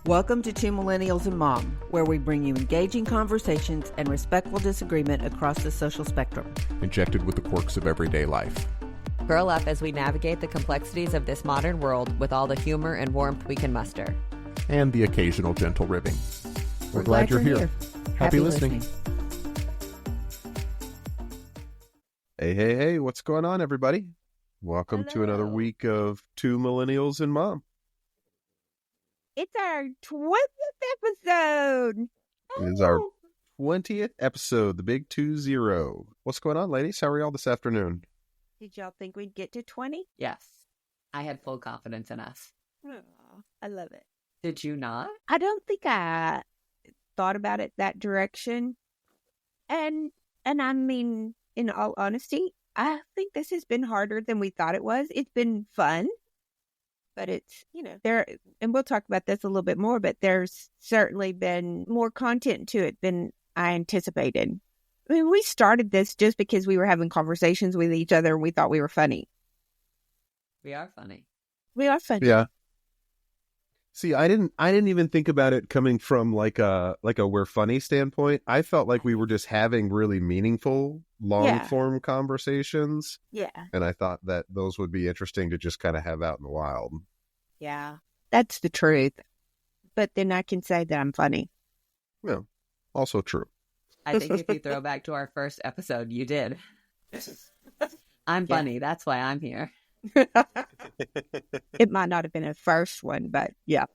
Welcome to Two Millennials and Mom, where we bring you engaging conversations and respectful disagreement across the social spectrum. Injected with the quirks of everyday life. Curl up as we navigate the complexities of this modern world with all the humor and warmth we can muster. And the occasional gentle ribbing. We're glad you're here. Happy listening. Hey, what's going on, everybody? Welcome to another week of Two Millennials and Mom. It's our 20th episode. It is our 20th episode, the big 2-0. What's going on, ladies? How are y'all this afternoon? Did y'all think we'd get to 20? Yes. I had full confidence in us. Oh, I love it. Did you not? I don't think I thought about it that direction. And I mean, in all honesty, I think this has been harder than we thought it was. It's been fun. But it's, there, and we'll talk about this a little bit more, but there's certainly been more content to it than I anticipated. I mean, we started this just because we were having conversations with each other and we thought we were funny. We are funny. We are funny. Yeah. See, I didn't even think about it coming from like a we're funny standpoint. I felt like we were just having really meaningful, long-form conversations. Yeah. And I thought that those would be interesting to just kind of have out in the wild. Yeah. That's the truth. But then I can say that I'm funny. Yeah. Also true. I think if you throw back to our first episode, you did. I'm funny. That's why I'm here. It might not have been a first one, but yeah.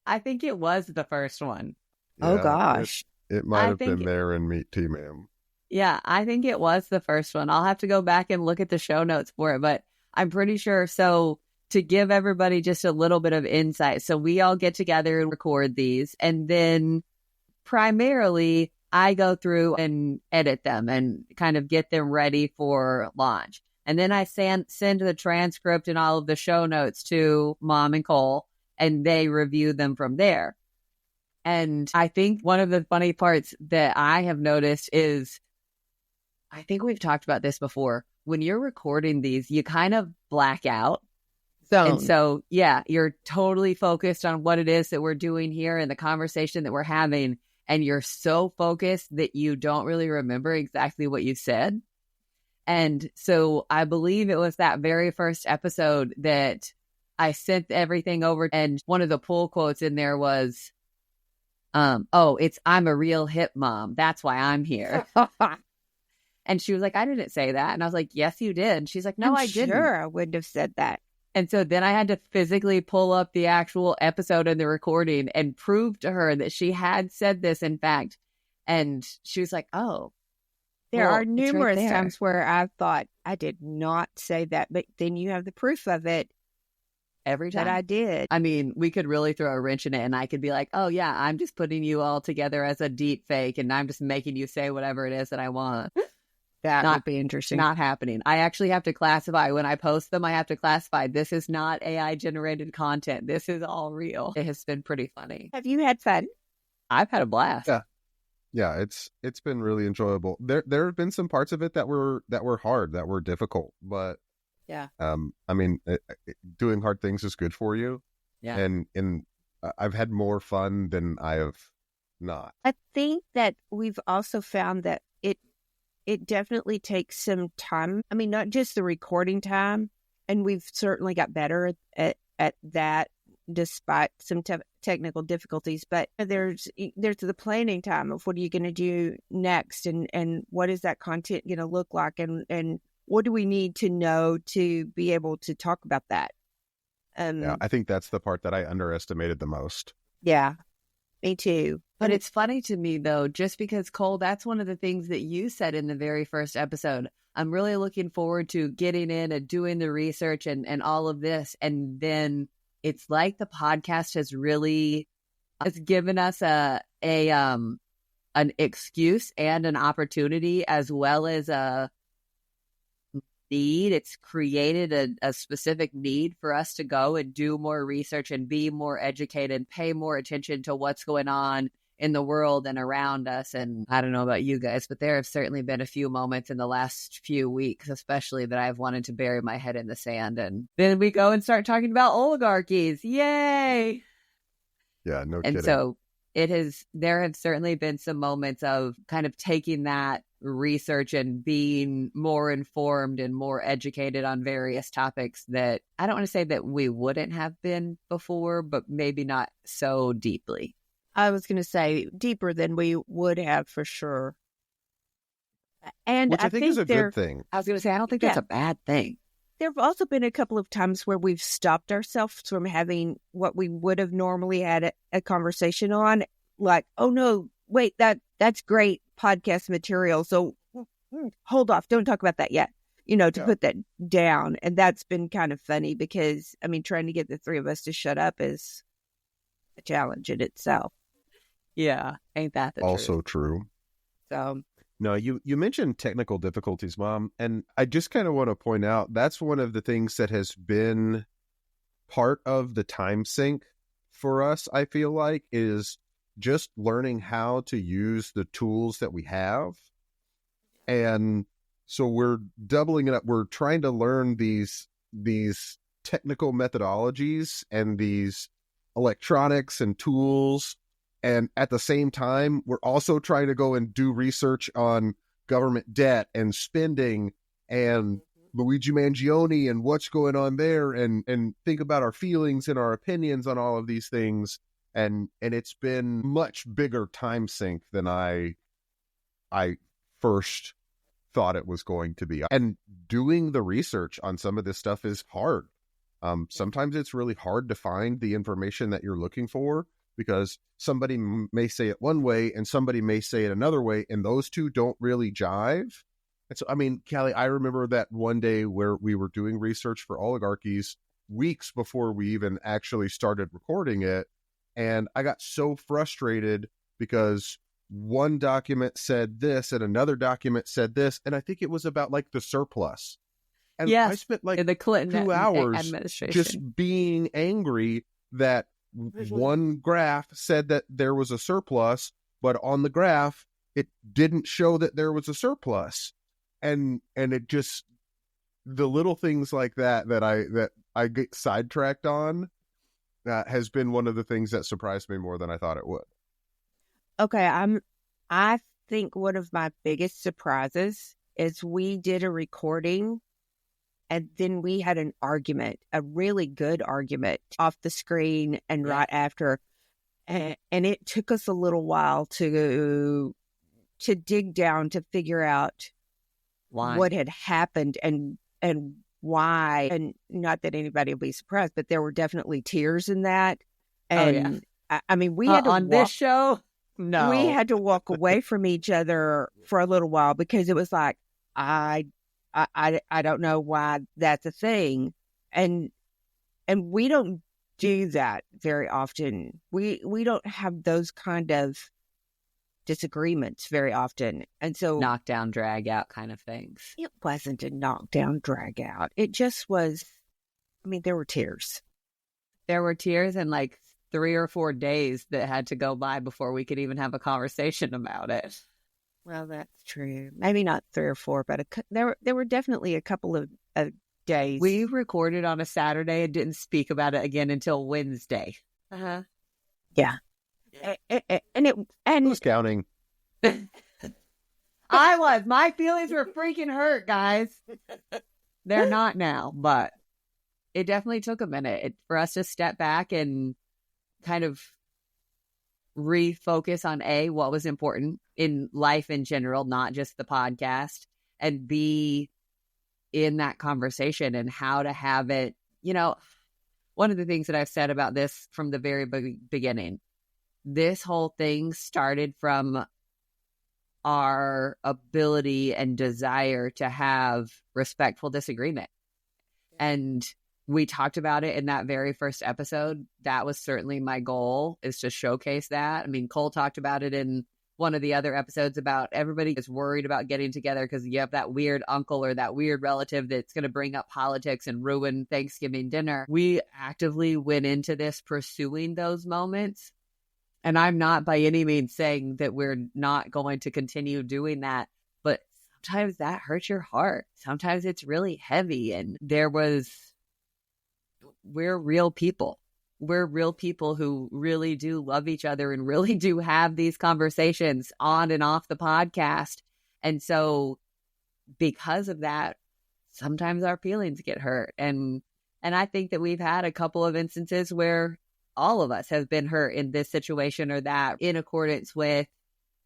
I think it was the first one. Yeah, oh, gosh. It might have been there in Meet Tea, ma'am. Yeah, I think it was the first one. I'll have to go back and look at the show notes for it, but I'm pretty sure. So to give everybody just a little bit of insight, so we all get together and record these, and then primarily I go through and edit them and kind of get them ready for launch. And then I send the transcript and all of the show notes to Mom and Cole, and they review them from there. And I think one of the funny parts that I have noticed is, I think we've talked about this before, when you're recording these, you kind of black out. And so, yeah, you're totally focused on what it is that we're doing here and the conversation that we're having. And you're so focused that you don't really remember exactly what you said. And so I believe it was that very first episode that I sent everything over. And one of the pull quotes in there was, I'm a real hip mom. That's why I'm here. And she was like, I didn't say that. And I was like, yes, you did. And she's like, no, I didn't. Sure, I wouldn't have said that. And so then I had to physically pull up the actual episode and the recording and prove to her that she had said this, in fact. And she was like, oh. There are numerous times where I thought I did not say that, but then you have the proof of it. Every time that I did. I mean, we could really throw a wrench in it and I could be like, oh yeah, I'm just putting you all together as a deep fake and I'm just making you say whatever it is that I want. That would be interesting. Not happening. I actually have to classify. When I post them, I have to classify. This is not AI generated content. This is all real. It has been pretty funny. Have you had fun? I've had a blast. Yeah, it's been really enjoyable. There have been some parts of it that were hard, that were difficult, but yeah. I mean, doing hard things is good for you. Yeah. And I've had more fun than I have not. I think that we've also found that it definitely takes some time. I memean, not just the recording time, and we've certainly got better at that despite some technical difficulties, but there's the planning time of what are you going to do next, and what is that content going to look like, and what do we need to know to be able to talk about that? Yeah, I think that's the part that I underestimated the most. Yeah, me too. But it's funny to me, though, just because, Cole, that's one of the things that you said in the very first episode. I'm really looking forward to getting in and doing the research and all of this. And then it's like the podcast has given us an excuse and an opportunity, as well as a need. It's created a specific need for us to go and do more research and be more educated, pay more attention to what's going on in the world and around us. And I don't know about you guys, but there have certainly been a few moments in the last few weeks, especially, that I've wanted to bury my head in the sand. And then we go and start talking about oligarchies. Yay! Yeah, no and kidding. so there have certainly been some moments of kind of taking that research and being more informed and more educated on various topics that I don't want to say that we wouldn't have been before, but maybe not so deeply. I was going to say deeper than we would have for sure. And Which I think is a good thing. I was going to say, I don't think that's a bad thing. There have also been a couple of times where we've stopped ourselves from having what we would have normally had a conversation on. Like, oh no, wait, that's great podcast material. So hold off. Don't talk about that yet. To put that down. And that's been kind of funny because, I mean, trying to get the three of us to shut up is a challenge in itself. Yeah. Ain't that the also truth? True. So... No, you mentioned technical difficulties, Mom, and I just kind of want to point out that's one of the things that has been part of the time sink for us, I feel like, is just learning how to use the tools that we have. And so we're doubling it up. We're trying to learn these technical methodologies and these electronics and tools. And at the same time, we're also trying to go and do research on government debt and spending and Luigi Mangione and what's going on there and think about our feelings and our opinions on all of these things. And it's been much bigger time sink than I first thought it was going to be. And doing the research on some of this stuff is hard. Sometimes it's really hard to find the information that you're looking for, because somebody may say it one way and somebody may say it another way, and those two don't really jive. And so, I mean, Callie, I remember that one day where we were doing research for oligarchies weeks before we even actually started recording it. And I got so frustrated because one document said this and another document said this. And I think it was about like the surplus. And I spent like the Clinton 2 hours administration just being angry that one graph said that there was a surplus, but on the graph, it didn't show that there was a surplus. And it just, the little things like that I get sidetracked on, has been one of the things that surprised me more than I thought it would. Okay, I think one of my biggest surprises is we did a recording and then we had an argument, a really good argument off the screen and right after. And it took us a little while to dig down to figure out what had happened and why. And not that anybody will be surprised, but there were definitely tears in that. And I mean, we had to on this show. No, we had to walk away from each other for a little while because it was like, I don't know why that's a thing. And we don't do that very often. We don't have those kind of disagreements very often. And so knockdown, drag out kind of things. It wasn't a knockdown, drag out. It just was, I mean, there were tears. There were tears and like 3 or 4 days that had to go by before we could even have a conversation about it. Well, that's true. Maybe not 3 or 4, but there were definitely a couple of days. We recorded on a Saturday and didn't speak about it again until Wednesday. Yeah. Who's counting? I was. My feelings were freaking hurt, guys. They're not now, but it definitely took a minute for us to step back and kind of refocus on A, what was important in life in general, not just the podcast, and B, in that conversation and how to have it. You know, one of the things that I've said about this from the very beginning, this whole thing started from our ability and desire to have respectful disagreement. And we talked about it in that very first episode. That was certainly my goal, is to showcase that. I mean, Cole talked about it in one of the other episodes about everybody is worried about getting together because you have that weird uncle or that weird relative that's going to bring up politics and ruin Thanksgiving dinner. We actively went into this pursuing those moments. And I'm not by any means saying that we're not going to continue doing that, but sometimes that hurts your heart. Sometimes it's really heavy. And we're real people. we're real people who really do love each other and really do have these conversations on and off the podcast. And so because of that, sometimes our feelings get hurt. And I think that we've had a couple of instances where all of us have been hurt in this situation or that, in accordance with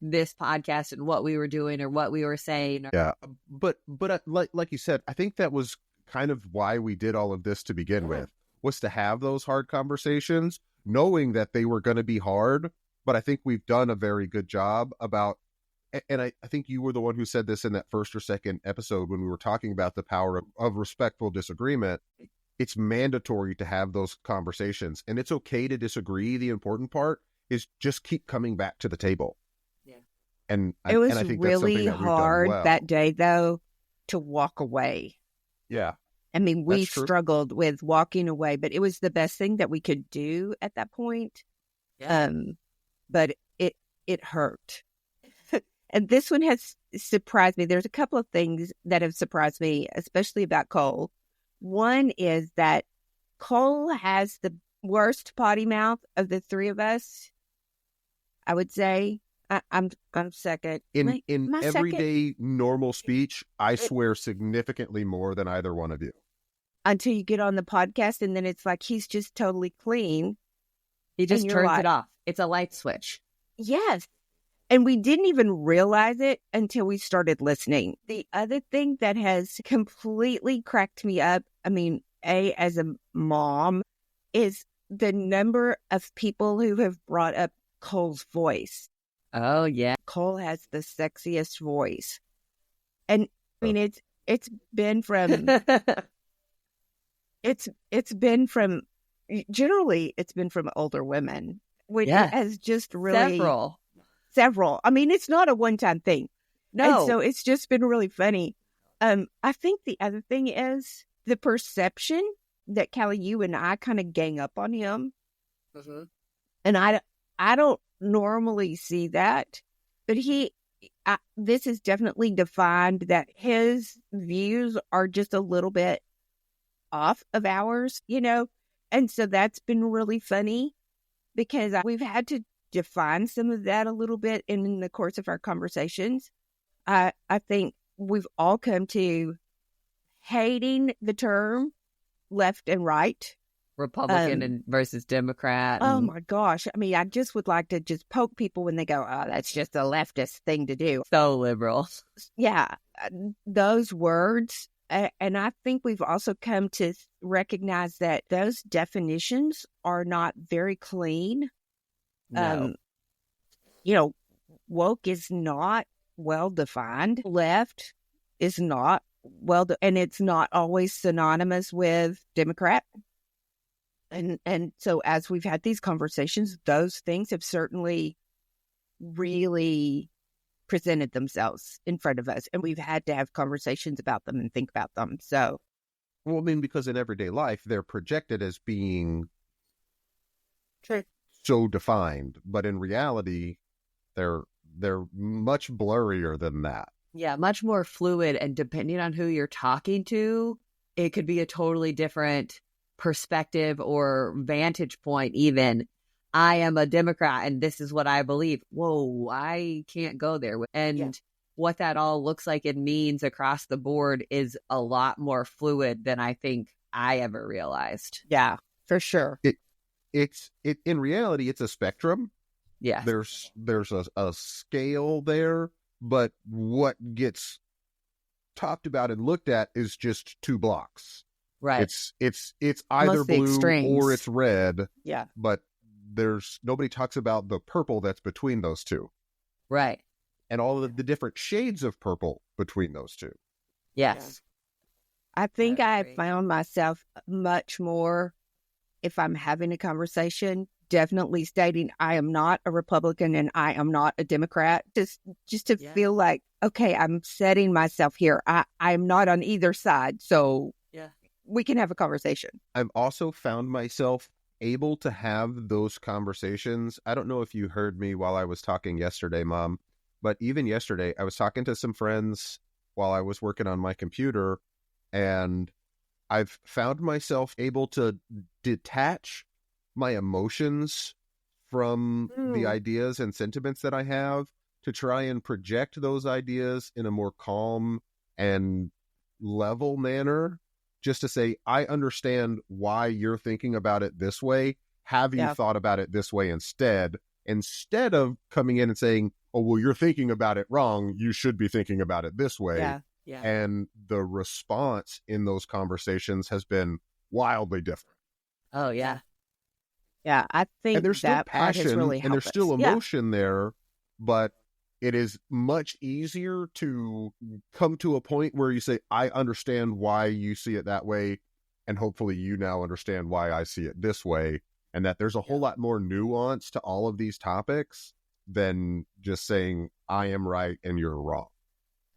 this podcast and what we were doing or what we were saying. Yeah. But like you said, I think that was kind of why we did all of this to begin with, was to have those hard conversations, knowing that they were going to be hard. But I think we've done a very good job about, and I think you were the one who said this in that first or second episode when we were talking about the power of respectful disagreement. It's mandatory to have those conversations, and it's okay to disagree. The important part is just keep coming back to the table. Yeah. And it was really hard that day, though, to walk away. Yeah. I mean, we struggled with walking away, but it was the best thing that we could do at that point. Yeah. But it hurt. And this one has surprised me. There's a couple of things that have surprised me, especially about Cole. One is that Cole has the worst potty mouth of the three of us, I would say. I'm second. In everyday normal speech, I swear significantly more than either one of you. Until you get on the podcast, and then it's like he's just totally clean. He just turns it off. It's a light switch. Yes. And we didn't even realize it until we started listening. The other thing that has completely cracked me up, I mean, as a mom, is the number of people who have brought up Cole's voice. Oh, yeah. Cole has the sexiest voice. And I mean, it's been from, generally it's been from older women, which has just really several. I mean, it's not a one-time thing. No. And so it's just been really funny. I think the other thing is the perception that, Callie, you and I kind of gang up on him. Mm-hmm. And I don't normally see that, but this is definitely defined that his views are just a little bit off of ours, and so that's been really funny because we've had to define some of that a little bit in the course of our conversations. I think we've all come to hating the term left and right. Republican and versus Democrat. Oh my gosh. I mean, I just would like to just poke people when they go, oh, that's just a leftist thing to do. So liberal. Yeah. Those words. And I think we've also come to recognize that those definitions are not very clean. No. Woke is not well defined. Left is not and it's not always synonymous with Democrat. And so as we've had these conversations, those things have certainly really presented themselves in front of us. And we've had to have conversations about them and think about them. So, well, I mean, because in everyday life, they're projected as being so defined. But in reality, they're much blurrier than that. Yeah, much more fluid. And depending on who you're talking to, it could be a totally different perspective or vantage point. Even I am a Democrat and this is what I believe. Whoa, I can't go there. And what that all looks like and means across the board is a lot more fluid than I think I ever realized. Yeah, for sure. It's in reality, it's a spectrum. Yeah, there's a scale there, but what gets talked about and looked at is just two blocks. Right. It's either blue or it's red. Yeah. But nobody talks about the purple that's between those two. Right. And all of the different shades of purple between those two. Yes. Yeah. I think I found myself much more, if I'm having a conversation, definitely stating I am not a Republican and I am not a Democrat. Just to feel like, okay, I'm setting myself here. I'm not on either side. So we can have a conversation. I've also found myself able to have those conversations. I don't know if you heard me while I was talking yesterday, Mom, but even yesterday, I was talking to some friends while I was working on my computer, and I've found myself able to detach my emotions from the ideas and sentiments that I have, to try and project those ideas in a more calm and level manner, just to say, I understand why you're thinking about it this way. Have you thought about it this way instead of coming in and saying, oh, well, you're thinking about it wrong. You should be thinking about it this way. Yeah. And the response in those conversations has been wildly different. Oh, yeah. Yeah, I think and there's still that part has passion really and there's helped still us. emotion there, but it is much easier to come to a point where you say, I understand why you see it that way, and hopefully you now understand why I see it this way, and that there's a whole lot more nuance to all of these topics than just saying, I am right and you're wrong.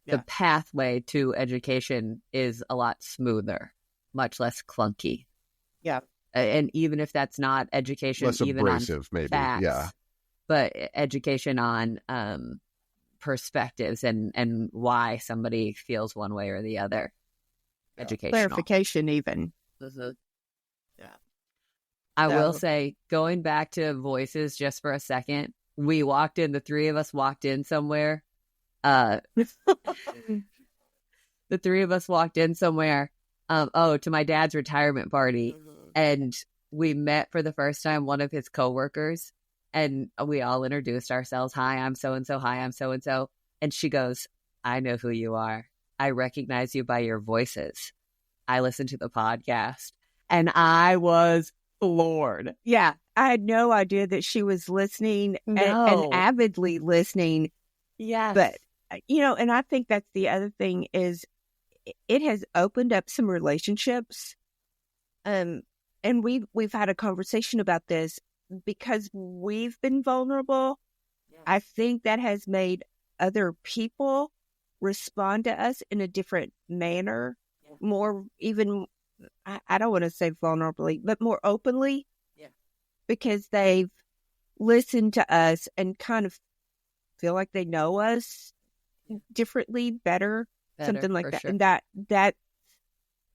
The pathway to education is a lot smoother, much less clunky. Yeah. And even if that's not education, Less even abrasive, on maybe. facts, Yeah. but education on perspectives and why somebody feels one way or the other. Educational. Clarification even. Mm-hmm. Yeah. I will say, going back to voices just for a second, the three of us walked in somewhere. The three of us walked in somewhere, to my dad's retirement party. Mm-hmm. And we met for the first time one of his coworkers, and we all introduced ourselves. Hi, I'm so-and-so. Hi, I'm so-and-so. And she goes, I know who you are. I recognize you by your voices. I listened to the podcast. And I was floored. Yeah, I had no idea that she was listening and avidly listening. Yes. But, and I think that's the other thing is it has opened up some relationships. And we've had a conversation about this because we've been vulnerable. Yeah. I think that has made other people respond to us in a different manner, more even, I don't want to say vulnerably, but more openly, because they've listened to us and kind of feel like they know us differently, better something like that. Sure. And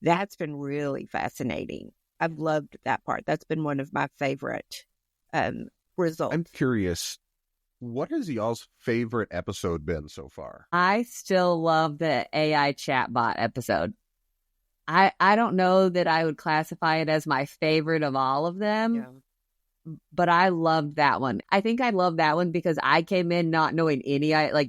that's been really fascinating. I've loved that part. That's been one of my favorite results. I'm curious, what has y'all's favorite episode been so far? I still love the AI chatbot episode. I don't know that I would classify it as my favorite of all of them, but I loved that one. I think I love that one because I came in not knowing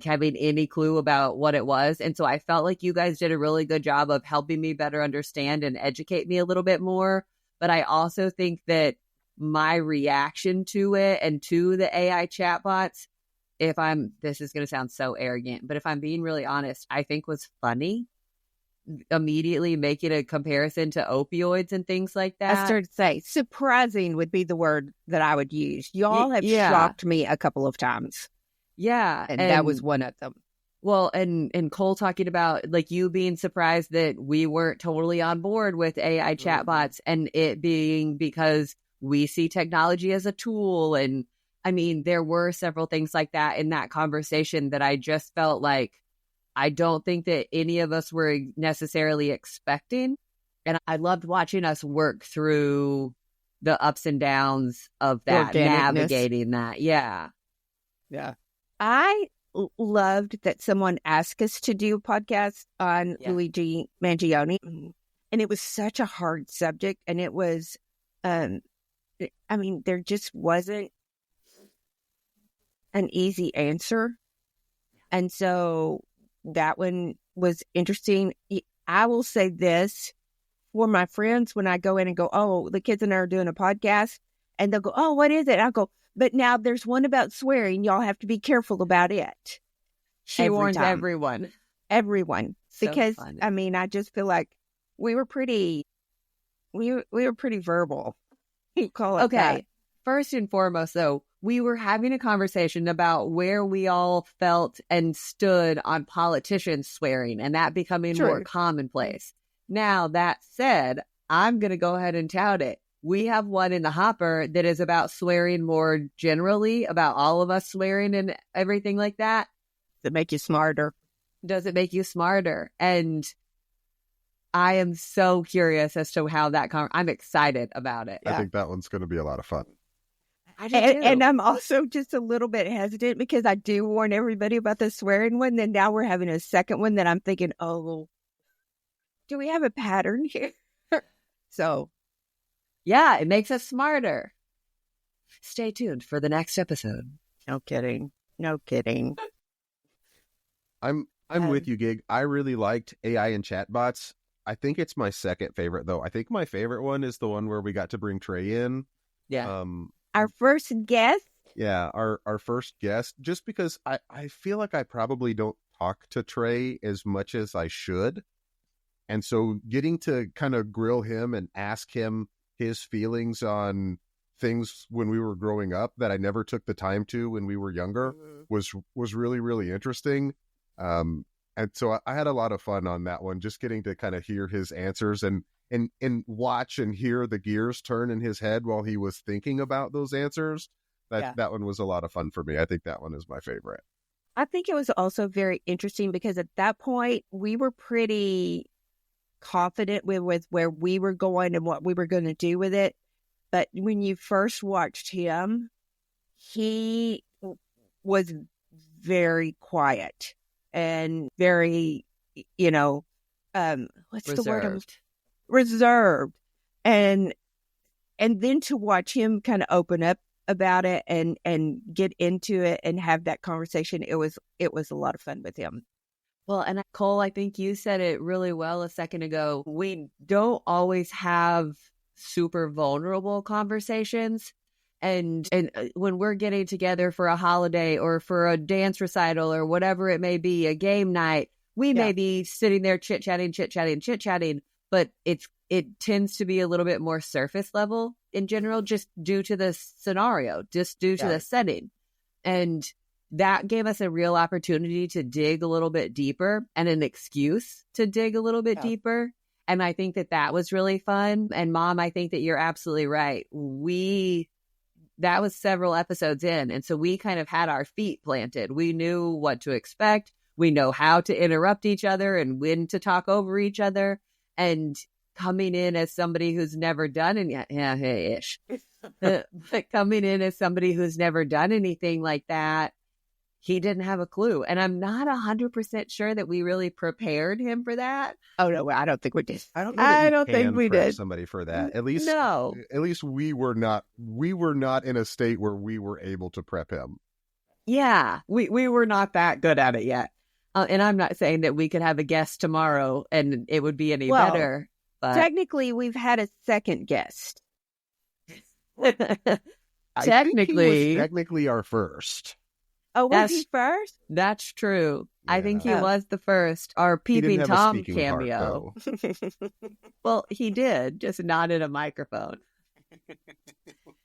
having any clue about what it was. And so I felt like you guys did a really good job of helping me better understand and educate me a little bit more. But I also think that my reaction to it and to the AI chatbots, this is going to sound so arrogant, but if I'm being really honest, I think was funny. Immediately making a comparison to opioids and things like that. I started to say, surprising would be the word that I would use. Y'all have shocked me a couple of times. Yeah. And that was one of them. Well, and Cole talking about you being surprised that we weren't totally on board with AI chatbots, and it being because we see technology as a tool. And I mean, there were several things like that in that conversation that I just felt like I don't think that any of us were necessarily expecting. And I loved watching us work through the ups and downs of that, navigating that. Yeah. Yeah. I loved that someone asked us to do a podcast on Luigi Mangione. And it was such a hard subject. And it was, there just wasn't an easy answer. And so that one was interesting. I will say this for my friends when I go in and go, oh, the kids and I are doing a podcast, and they'll go, oh, what is it? I'll go, but now there's one about swearing. Y'all have to be careful about it. She warns everyone. Everyone. So because, funny. I just feel like we were pretty verbal. You call it that. First and foremost, though, we were having a conversation about where we all felt and stood on politicians swearing and that becoming more commonplace. Now, that said, I'm going to go ahead and tout it. We have one in the hopper that is about swearing more generally, about all of us swearing and everything like that. Does it make you smarter? Does it make you smarter? And I am so curious as to how I'm excited about it. I think that one's going to be a lot of fun. I do too. And I'm also just a little bit hesitant because I do warn everybody about the swearing one. Then now we're having a second one that I'm thinking, oh, do we have a pattern here? So, yeah, it makes us smarter. Stay tuned for the next episode. No kidding. I'm with you, Gig. I really liked AI and chatbots. I think it's my second favorite, though. I think my favorite one is the one where we got to bring Trey in. Yeah. Our first guest. Yeah, our first guest, just because I feel like I probably don't talk to Trey as much as I should. And so getting to kind of grill him and ask him his feelings on things when we were growing up that I never took the time to when we were younger was really, really interesting. And so I had a lot of fun on that one, just getting to kind of hear his answers and watch and hear the gears turn in his head while he was thinking about those answers. That one was a lot of fun for me. I think that one is my favorite. I think it was also very interesting because at that point we were pretty confident with where we were going and what we were going to do with it. But when you first watched him, he was very quiet and very, what's the word? Reserved. And then to watch him kind of open up about it and get into it and have that conversation, it was a lot of fun with him. Well, and Cole, I think you said it really well a second ago. We don't always have super vulnerable conversations. And when we're getting together for a holiday or for a dance recital or whatever it may be, a game night, we may be sitting there chit-chatting, but it tends to be a little bit more surface level in general, just due to the scenario, just due to the setting. And that gave us a real opportunity to dig a little bit deeper and an excuse to dig a little bit deeper. And I think that was really fun. And Mom, I think that you're absolutely right. That was several episodes in. And so we kind of had our feet planted. We knew what to expect. We know how to interrupt each other and when to talk over each other. And coming in as somebody who's never done but coming in as somebody who's never done anything like that, he didn't have a clue. And I'm not 100% sure that we really prepared him for that. Oh, no, I don't think we did. I don't think we did. Somebody for that. At least we were not in a state where we were able to prep him. Yeah, we were not that good at it yet. And I'm not saying that we could have a guest tomorrow and it would be any better. But technically, we've had a second guest. Technically our first. Oh, was he first? That's true. Yeah. I think he was the first. Our Peeping Tom cameo. Well, he did, just not in a microphone.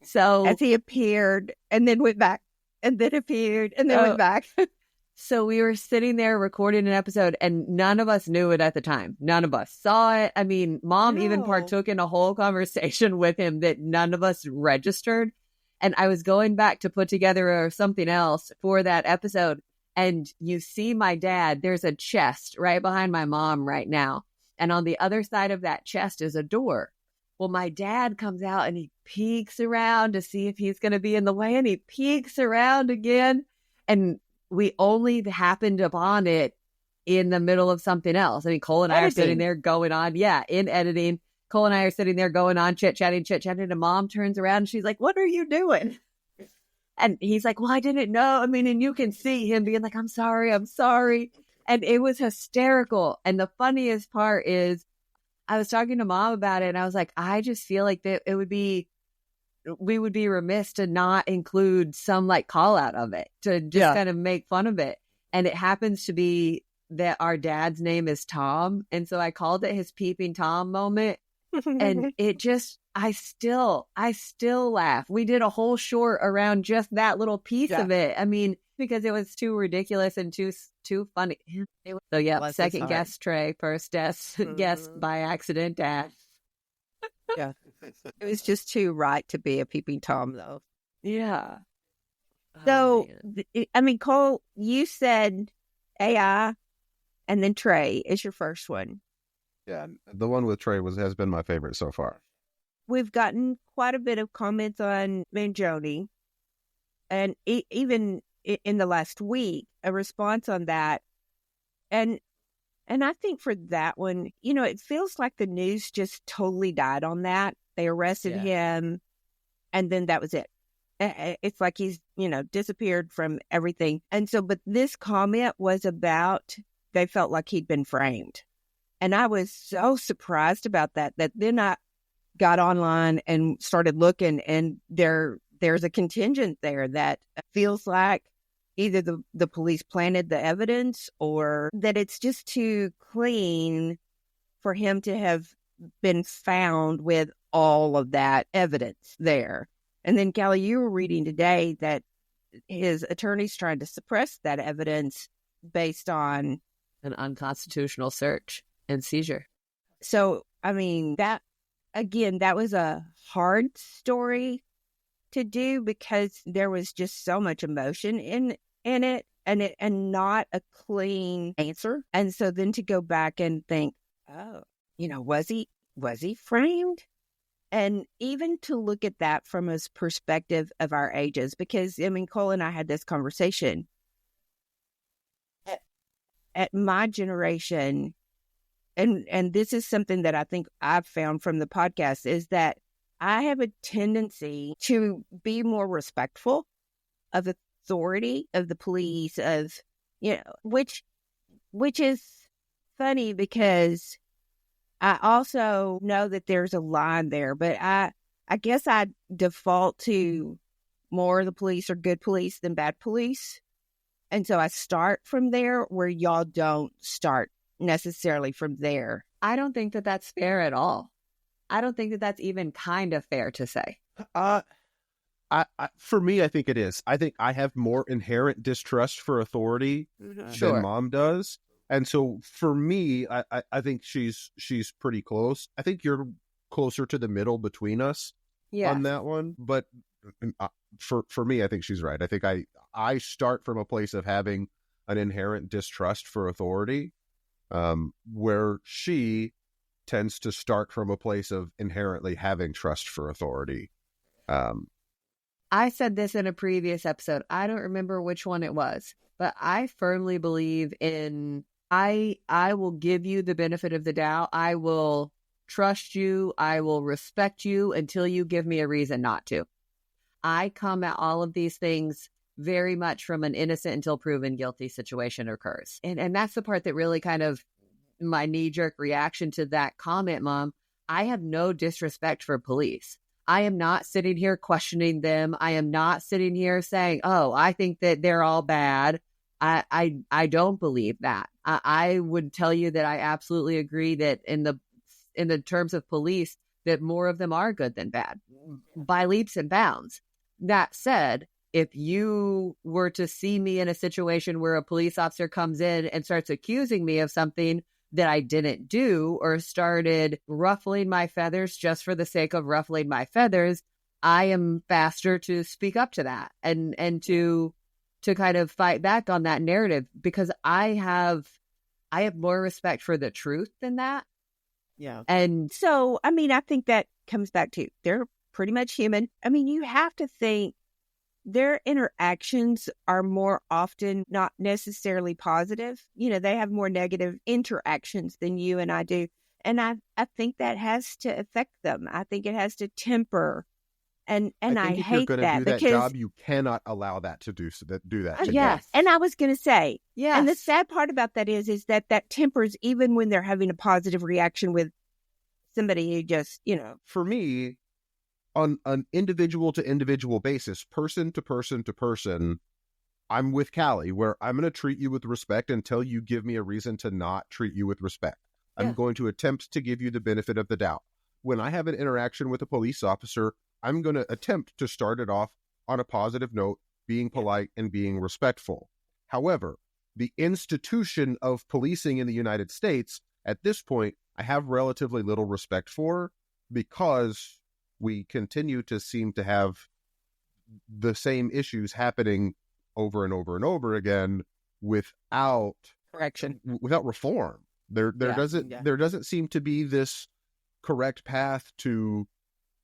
So as he appeared and then went back and then appeared and then went back. So we were sitting there recording an episode and none of us knew it at the time. None of us saw it. I mean, Mom even partook in a whole conversation with him that none of us registered. And I was going back to put together something else for that episode. And you see my dad, there's a chest right behind my mom right now. And on the other side of that chest is a door. Well, my dad comes out and he peeks around to see if he's going to be in the way. And he peeks around again. And we only happened upon it in the middle of something else. I mean, Cole and I are sitting there going on. Yeah, in editing. Cole and I are sitting there going on, chit-chatting, and Mom turns around and she's like, "What are you doing?" And he's like, "Well, I didn't know." I mean, and you can see him being like, I'm sorry. And it was hysterical. And the funniest part is I was talking to Mom about it and I was like, I just feel like that we would be remiss to not include some like call out of it, to just kind of make fun of it. And it happens to be that our dad's name is Tom. And so I called it his Peeping Tom moment. And it just, I still laugh. We did a whole short around just that little piece of it. I mean, because it was too ridiculous and too funny. So second guest Trey, first guest by accident Dad. Yeah. It was just too right to be a Peeping Tom though. Yeah. So, I mean, Cole, you said AI and then Trey is your first one. Yeah, the one with Trey has been my favorite so far. We've gotten quite a bit of comments on Mangione, and even in the last week, a response on that. And I think for that one, it feels like the news just totally died on that. They arrested him, and then that was it. It's like he's, disappeared from everything. And so, but this comment was about, they felt like he'd been framed. And I was so surprised about that then I got online and started looking, and there's a contingent there that feels like either the police planted the evidence, or that it's just too clean for him to have been found with all of that evidence there. And then, Callie, you were reading today that his attorney's trying to suppress that evidence based on an unconstitutional search and seizure. So, I mean, that was a hard story to do because there was just so much emotion in it and not a clean answer. And so then to go back and think, oh, was he framed? And even to look at that from a perspective of our ages, because Cole and I had this conversation. At my generation, and this is something that I think I've found from the podcast, is that I have a tendency to be more respectful of authority, of the police, of, which is funny because I also know that there's a line there, but I guess I default to more of the police are good police than bad police. And so I start from there where y'all don't start necessarily from there. I don't think that that's fair at all. I don't think that that's even kind of fair to say. For me, I think it is. I think I have more inherent distrust for authority than Mom does. And so for me, I think she's pretty close. I think you're closer to the middle between us on that one. But for me, I think she's right. I think I start from a place of having an inherent distrust for authority, where she tends to start from a place of inherently having trust for authority. I said this in a previous episode. I don't remember which one it was, but I firmly believe in I will give you the benefit of the doubt. I will trust you. I will respect you until you give me a reason not to. I come at all of these things very much from an innocent until proven guilty situation occurs. And that's the part that really kind of my knee-jerk reaction to that comment, Mom. I have no disrespect for police. I am not sitting here questioning them. I am not sitting here saying, oh, I think that they're all bad. I don't believe that. I would tell you that I absolutely agree that in the terms of police, that more of them are good than bad by leaps and bounds. That said, if you were to see me in a situation where a police officer comes in and starts accusing me of something that I didn't do, or started ruffling my feathers just for the sake of ruffling my feathers, I am faster to speak up to that and to kind of fight back on that narrative, because I have more respect for the truth than that. Yeah. And so, I think that comes back to, they're pretty much human. You have to think their interactions are more often not necessarily positive. They have more negative interactions than you and I do. And I think that has to affect them. I think it has to temper. And I if hate you're that do because that job, you cannot allow that to do that. To yes. you. And I was going to say, yes. And the sad part about that is that tempers even when they're having a positive reaction with somebody who just, For me, on an individual to individual basis, person to person to person, I'm with Callie, where I'm going to treat you with respect until you give me a reason to not treat you with respect. I'm going to attempt to give you the benefit of the doubt. When I have an interaction with a police officer, I'm going to attempt to start it off on a positive note, being polite and being respectful. However, the institution of policing in the United States, at this point, I have relatively little respect for, because we continue to seem to have the same issues happening over and over and over again without correction, without reform. There doesn't seem to be this correct path to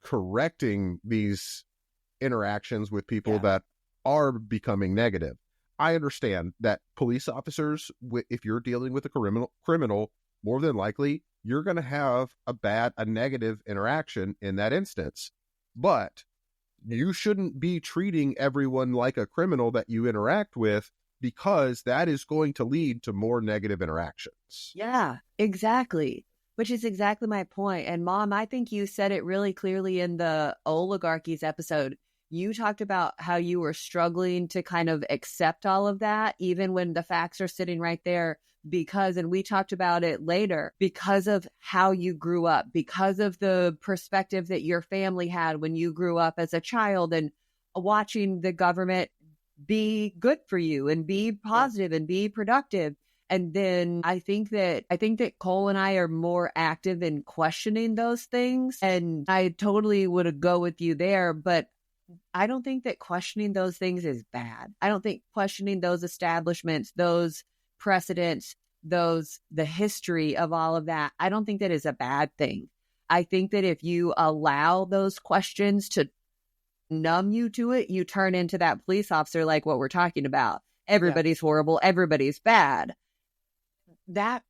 correcting these interactions with people that are becoming negative. I understand that police officers, if you're dealing with a criminal, more than likely you're going to have a negative interaction in that instance. But you shouldn't be treating everyone like a criminal that you interact with, because that is going to lead to more negative interactions. Yeah, exactly. Which is exactly my point. And Mom, I think you said it really clearly in the oligarchies episode. You talked about how you were struggling to kind of accept all of that, even when the facts are sitting right there, because, and we talked about it later, because of how you grew up, because of the perspective that your family had when you grew up as a child, and watching the government be good for you and be positive and be productive. And then I think that Cole and I are more active in questioning those things. And I totally would go with you there, but I don't think that questioning those things is bad. I don't think questioning those establishments, those precedents, the history of all of that, I don't think that is a bad thing. I think that if you allow those questions to numb you to it, you turn into that police officer, like what we're talking about. Everybody's horrible. Everybody's bad. That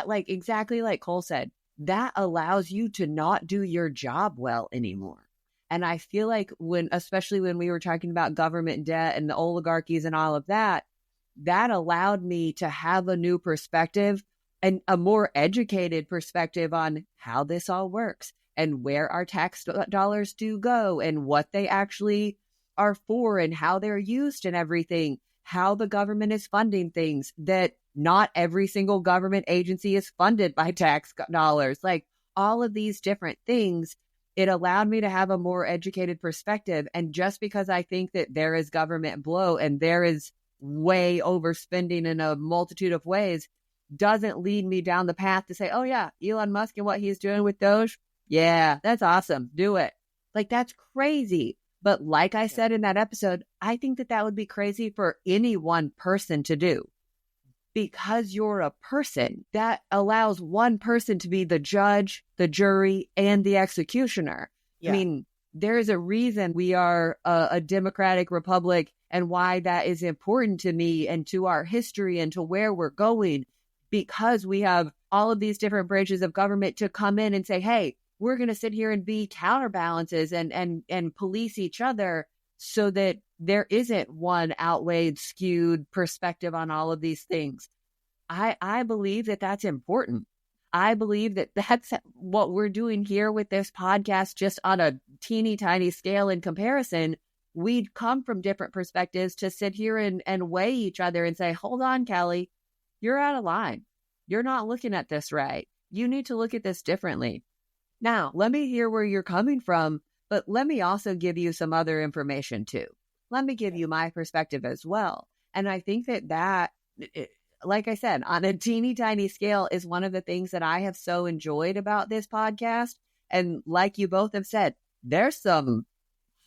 like exactly like Cole said, that allows you to not do your job well anymore. And I feel like especially when we were talking about government debt and the oligarchies and all of that, that allowed me to have a new perspective and a more educated perspective on how this all works and where our tax dollars do go and what they actually are for and how they're used and everything, how the government is funding things, that not every single government agency is funded by tax dollars. Like all of these different things, it allowed me to have a more educated perspective. And just because I think that there is government blow and there is way overspending in a multitude of ways, doesn't lead me down the path to say, oh yeah, Elon Musk and what he's doing with Doge, yeah, that's awesome, do it. Like that's crazy. But like I said in that episode, I think that would be crazy for any one person to do. Because you're a person, that allows one person to be the judge, the jury, and the executioner. Yeah. I mean, there is a reason we are a democratic republic and why that is important to me and to our history and to where we're going, because we have all of these different branches of government to come in and say, hey, we're going to sit here and be counterbalances and police each other so that there isn't one outweighed, skewed perspective on all of these things. I believe that that's important. I believe that that's what we're doing here with this podcast, just on a teeny tiny scale in comparison. We'd come from different perspectives to sit here and weigh each other and say, hold on, Kelly, you're out of line. You're not looking at this right. You need to look at this differently. Now, let me hear where you're coming from, but let me also give you some other information too. Let me give you my perspective as well. And I think that like I said, on a teeny tiny scale is one of the things that I have so enjoyed about this podcast. And like you both have said, there's some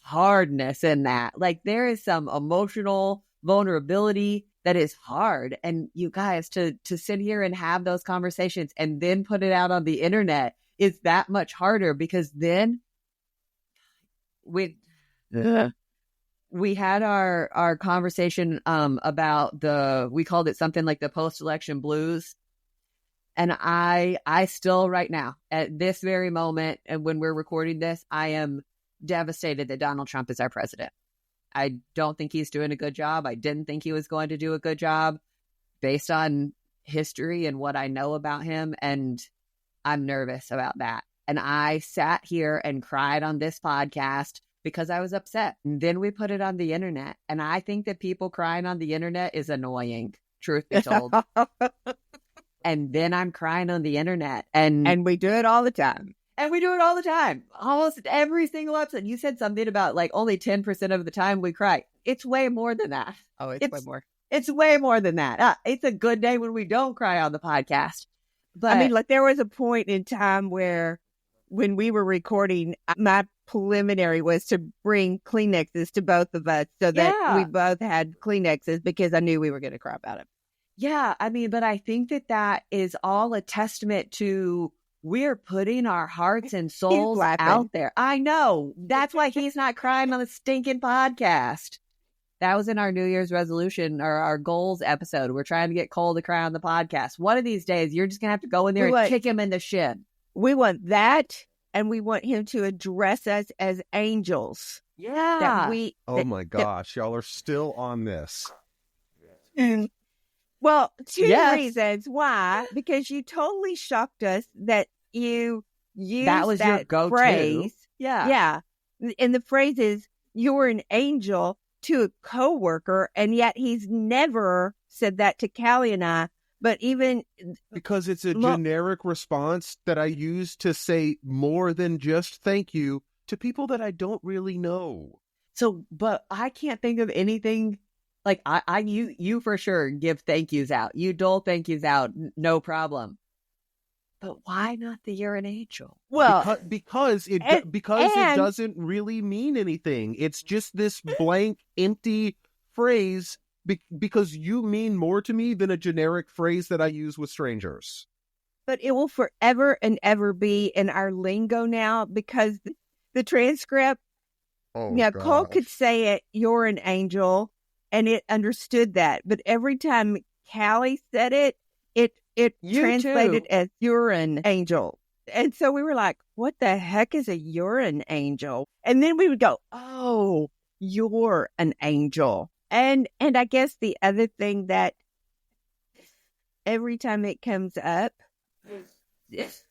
hardness in that. Like there is some emotional vulnerability that is hard. And you guys, to sit here and have those conversations and then put it out on the internet is that much harder, because then we had our conversation about we called it something like the post-election blues. And I still right now at this very moment, and when we're recording this, I am devastated that Donald Trump is our president. I don't think he's doing a good job. I didn't think he was going to do a good job based on history and what I know about him. And I'm nervous about that. And I sat here and cried on this podcast because I was upset. And then we put it on the internet. And I think that people crying on the internet is annoying, truth be told. And then I'm crying on the internet. And we do it all the time. And we do it all the time. Almost every single episode. You said something about like only 10% of the time we cry. It's way more than that. Oh, it's way more. It's way more than that. It's a good day when we don't cry on the podcast. But I mean, like there was a point in time where when we were recording, my preliminary was to bring Kleenexes to both of us so that we both had Kleenexes, because I knew we were going to cry about it. Yeah, I mean, but I think that is all a testament to we're putting our hearts and souls out there. I know. That's why he's not crying on the stinking podcast. That was in our New Year's resolution or our goals episode. We're trying to get Cole to cry on the podcast. One of these days, you're just going to have to go in there and kick him in the shin. We want that, and we want him to address us as angels. Yeah. Oh my gosh, y'all are still on this. Well, two reasons why. Because you totally shocked us that you used that was your go-to phrase. Yeah. Yeah. And the phrase is, you're an angel to a coworker, and yet he's never said that to Callie and I. But even because it's a generic response that I use to say more than just thank you to people that I don't really know. So, but I can't think of anything like you for sure give thank yous out. You dole thank yous out, no problem. But why not the you're an angel? Well, because it doesn't really mean anything. It's just this blank, empty phrase because you mean more to me than a generic phrase that I use with strangers. But it will forever and ever be in our lingo now because the transcript, Cole could say it, you're an angel, and it understood that. But every time Callie said it, it translated as you're an angel. And so we were like, what the heck is a urine angel? And then we would go, oh, you're an angel. And I guess the other thing that every time it comes up is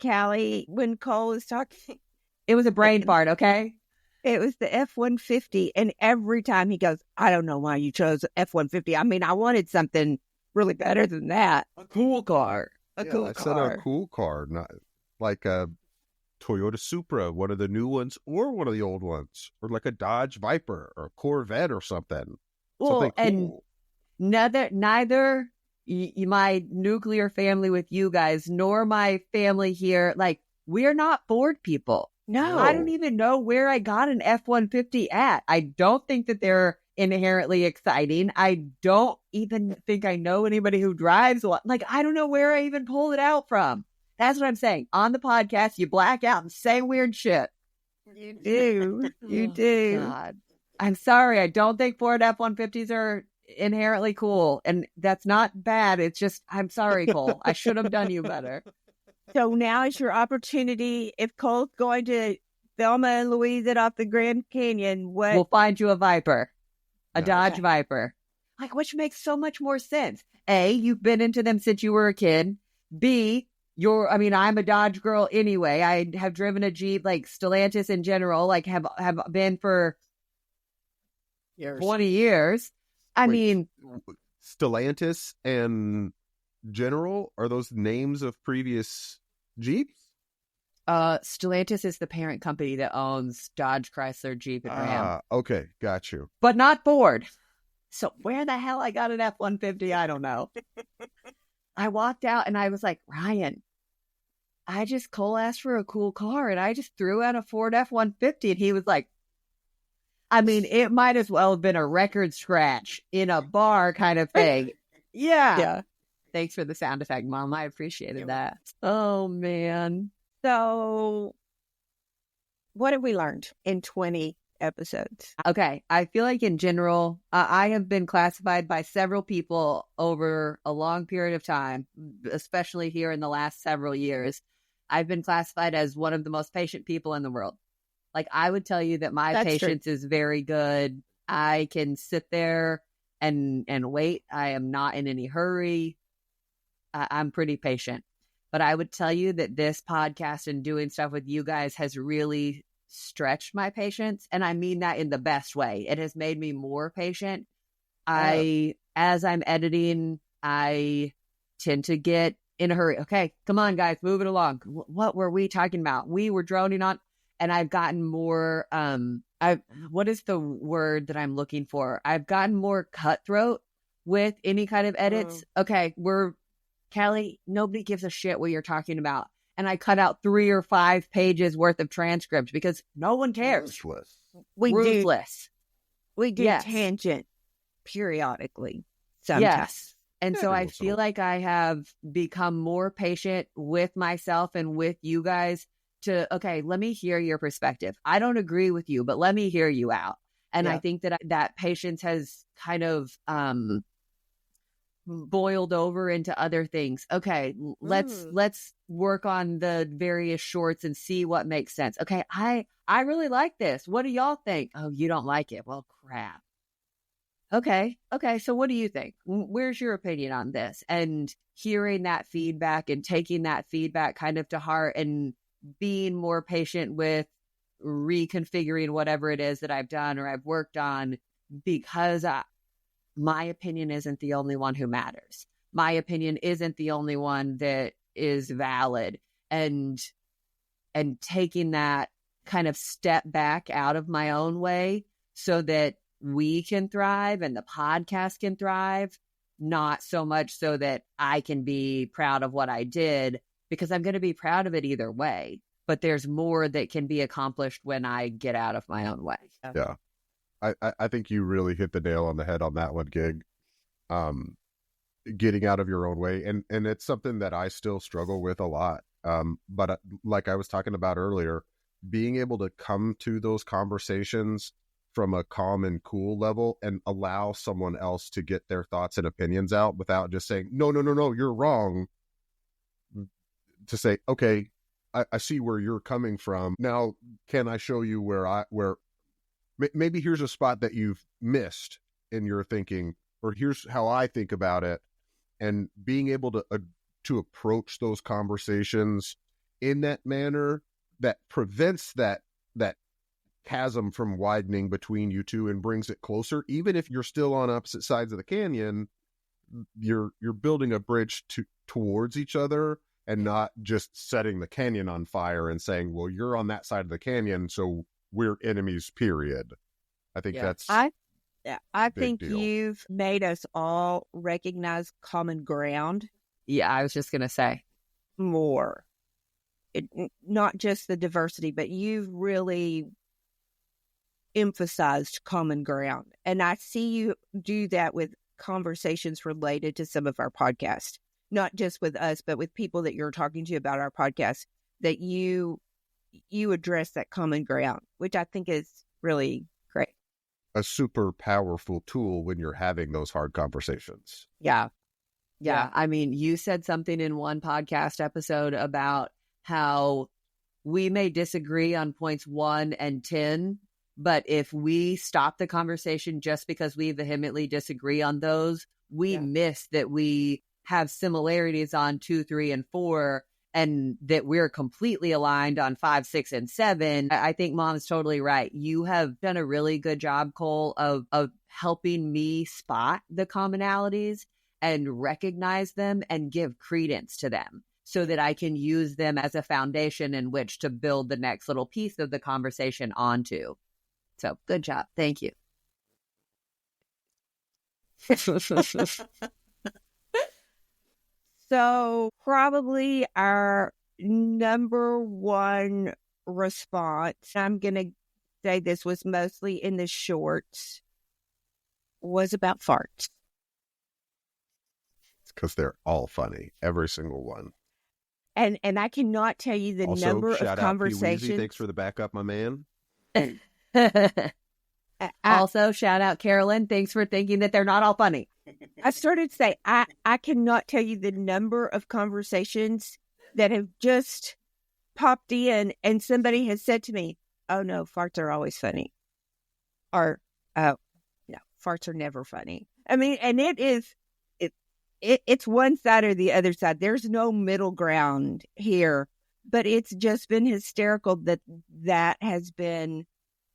Callie, when Cole is talking. It was a brain fart, okay? It was the F-150. And every time he goes, I don't know why you chose F-150. I mean, I wanted something really better than that. A cool car. I said a cool car, not like a Toyota Supra, one of the new ones or one of the old ones, or like a Dodge Viper or a Corvette or something. Well, something cool. And neither my nuclear family with you guys nor my family here, like, we're not Ford people. No. I don't even know where I got an F-150 at. I don't think that they're inherently exciting. I don't even think I know anybody who drives one. Like, I don't know where I even pulled it out from. That's what I'm saying. On the podcast, you black out and say weird shit. You do. You do. God. I'm sorry. I don't think Ford F-150s are inherently cool. And that's not bad. It's just, I'm sorry, Cole. I should have done you better. So now is your opportunity. If Cole's going to Thelma and Louise it off the Grand Canyon, we'll find you a Viper. A Dodge Viper. Like, which makes so much more sense. A, you've been into them since you were a kid. B, I'm a Dodge girl anyway. I have driven a Jeep, like Stellantis in general, like have been for 20 years. Stellantis and General, are those names of previous Jeeps? Stellantis is the parent company that owns Dodge, Chrysler, Jeep, and Ram. Okay, got you. But not Ford. So where the hell I got an F-150, I don't know. I walked out and I was like, Ryan, Cole asked for a cool car and I just threw out a Ford F-150. And he was like, I mean, it might as well have been a record scratch in a bar kind of thing. Yeah. Thanks for the sound effect, Mom. I appreciated that. Oh, man. So what have we learned in 20 episodes? Okay. I feel like in general, I have been classified by several people over a long period of time, especially here in the last several years. I've been classified as one of the most patient people in the world. Like, I would tell you that my patience is very good. I can sit there and wait. I am not in any hurry. I'm pretty patient. But I would tell you that this podcast and doing stuff with you guys has really stretched my patience. And I mean that in the best way. It has made me more patient. As I'm editing, I tend to get in a hurry. Okay, come on, guys, move it along. What were we talking about? We were droning on. And I've gotten more, what is the word that I'm looking for? I've gotten more cutthroat with any kind of edits. Okay, Callie, nobody gives a shit what you're talking about. And I cut out 3 or 5 pages worth of transcripts because no one cares. Ruthless. We do Yes. tangent periodically. sometimes. Yes. And Yeah, so I well, feel like I have become more patient with myself and with you guys to, okay, let me hear your perspective. I don't agree with you, but let me hear you out. And I think that patience has kind of boiled over into other things. Okay, let's work on the various shorts and see what makes sense. Okay, I really like this. What do y'all think? Oh, you don't like it? Well, crap. Okay, so what do you think? Where's your opinion on this? And hearing that feedback and taking that feedback kind of to heart and being more patient with reconfiguring whatever it is that I've done or I've worked on, because my opinion isn't the only one who matters. My opinion isn't the only one that is valid. And taking that kind of step back out of my own way so that we can thrive and the podcast can thrive, not so much so that I can be proud of what I did, because I'm going to be proud of it either way. But there's more that can be accomplished when I get out of my own way. Yeah. I think you really hit the nail on the head on that one, Gig. Getting out of your own way. And it's something that I still struggle with a lot. But like I was talking about earlier, being able to come to those conversations from a calm and cool level and allow someone else to get their thoughts and opinions out without just saying, no, you're wrong. To say, okay, I see where you're coming from. Now, can I show you where maybe here's a spot that you've missed in your thinking, or here's how I think about it. And being able to approach those conversations in that manner that prevents that chasm from widening between you two and brings it closer. Even if you're still on opposite sides of the canyon, you're building a bridge towards each other and not just setting the canyon on fire and saying, well, you're on that side of the canyon, so we're enemies, period. I think that's I think deal. You've made us all recognize common ground. Yeah, I was just going to say more. Not just the diversity, but you've really emphasized common ground. And I see you do that with conversations related to some of our podcasts, not just with us, but with people that you're talking to about our podcast, that you address that common ground, which I think is really great. A super powerful tool when you're having those hard conversations. Yeah. I mean, you said something in one podcast episode about how we may disagree on points 1 and 10, but if we stop the conversation just because we vehemently disagree on those, we miss that we have similarities on 2, 3, and 4, and that we're completely aligned on 5, 6, and 7. I think Mom is totally right. You have done a really good job, Cole, of helping me spot the commonalities and recognize them and give credence to them so that I can use them as a foundation in which to build the next little piece of the conversation onto. So good job. Thank you. So probably our number one response, I'm going to say this was mostly in the shorts, was about farts. It's because they're all funny. Every single one. And I cannot tell you the Also, number shout of out conversations. Pee-weezy. Thanks for the backup, my man. Also, shout out Carolyn. Thanks for thinking that they're not all funny. I started to say, I cannot tell you the number of conversations that have just popped in and somebody has said to me, oh no, farts are always funny. Or, oh, no, farts are never funny. I mean, and it's one side or the other side. There's no middle ground here, but it's just been hysterical that has been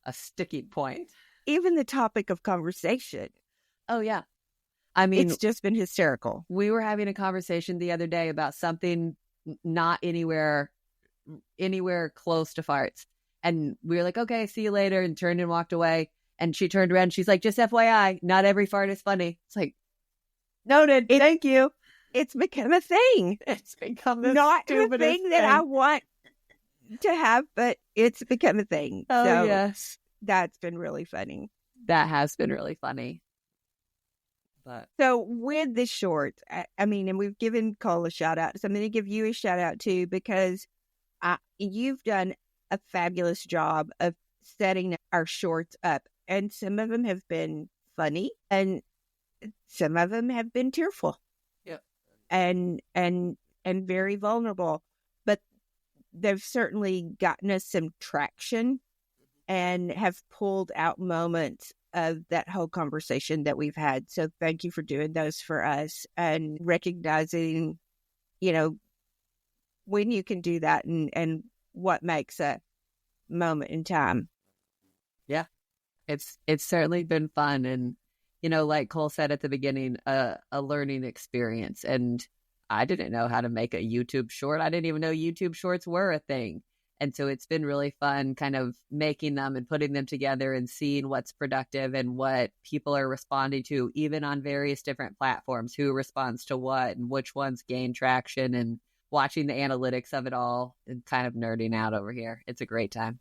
a sticking point. Even the topic of conversation. Oh, yeah. I mean, it's just been hysterical. We were having a conversation the other day about something not anywhere close to farts. And we were like, okay, see you later, and turned and walked away. And she turned around and she's like, just FYI, not every fart is funny. It's like, noted. Thank you. It's become a thing. It's become the not a stupidest thing that I want to have, but it's become a thing. Oh, so yes. That's been really funny. That has been really funny. But So with the shorts, I mean, and we've given Cole a shout out, so I'm going to give you a shout out too, because you've done a fabulous job of setting our shorts up, and some of them have been funny, and some of them have been tearful, and very vulnerable, but they've certainly gotten us some traction and have pulled out moments of that whole conversation that we've had. So thank you for doing those for us and recognizing, when you can do that and what makes a moment in time. Yeah, it's certainly been fun. And, like Cole said at the beginning, a learning experience. And I didn't know how to make a YouTube short. I didn't even know YouTube shorts were a thing. And so it's been really fun kind of making them and putting them together and seeing what's productive and what people are responding to, even on various different platforms, who responds to what and which ones gain traction, and watching the analytics of it all and kind of nerding out over here. It's a great time.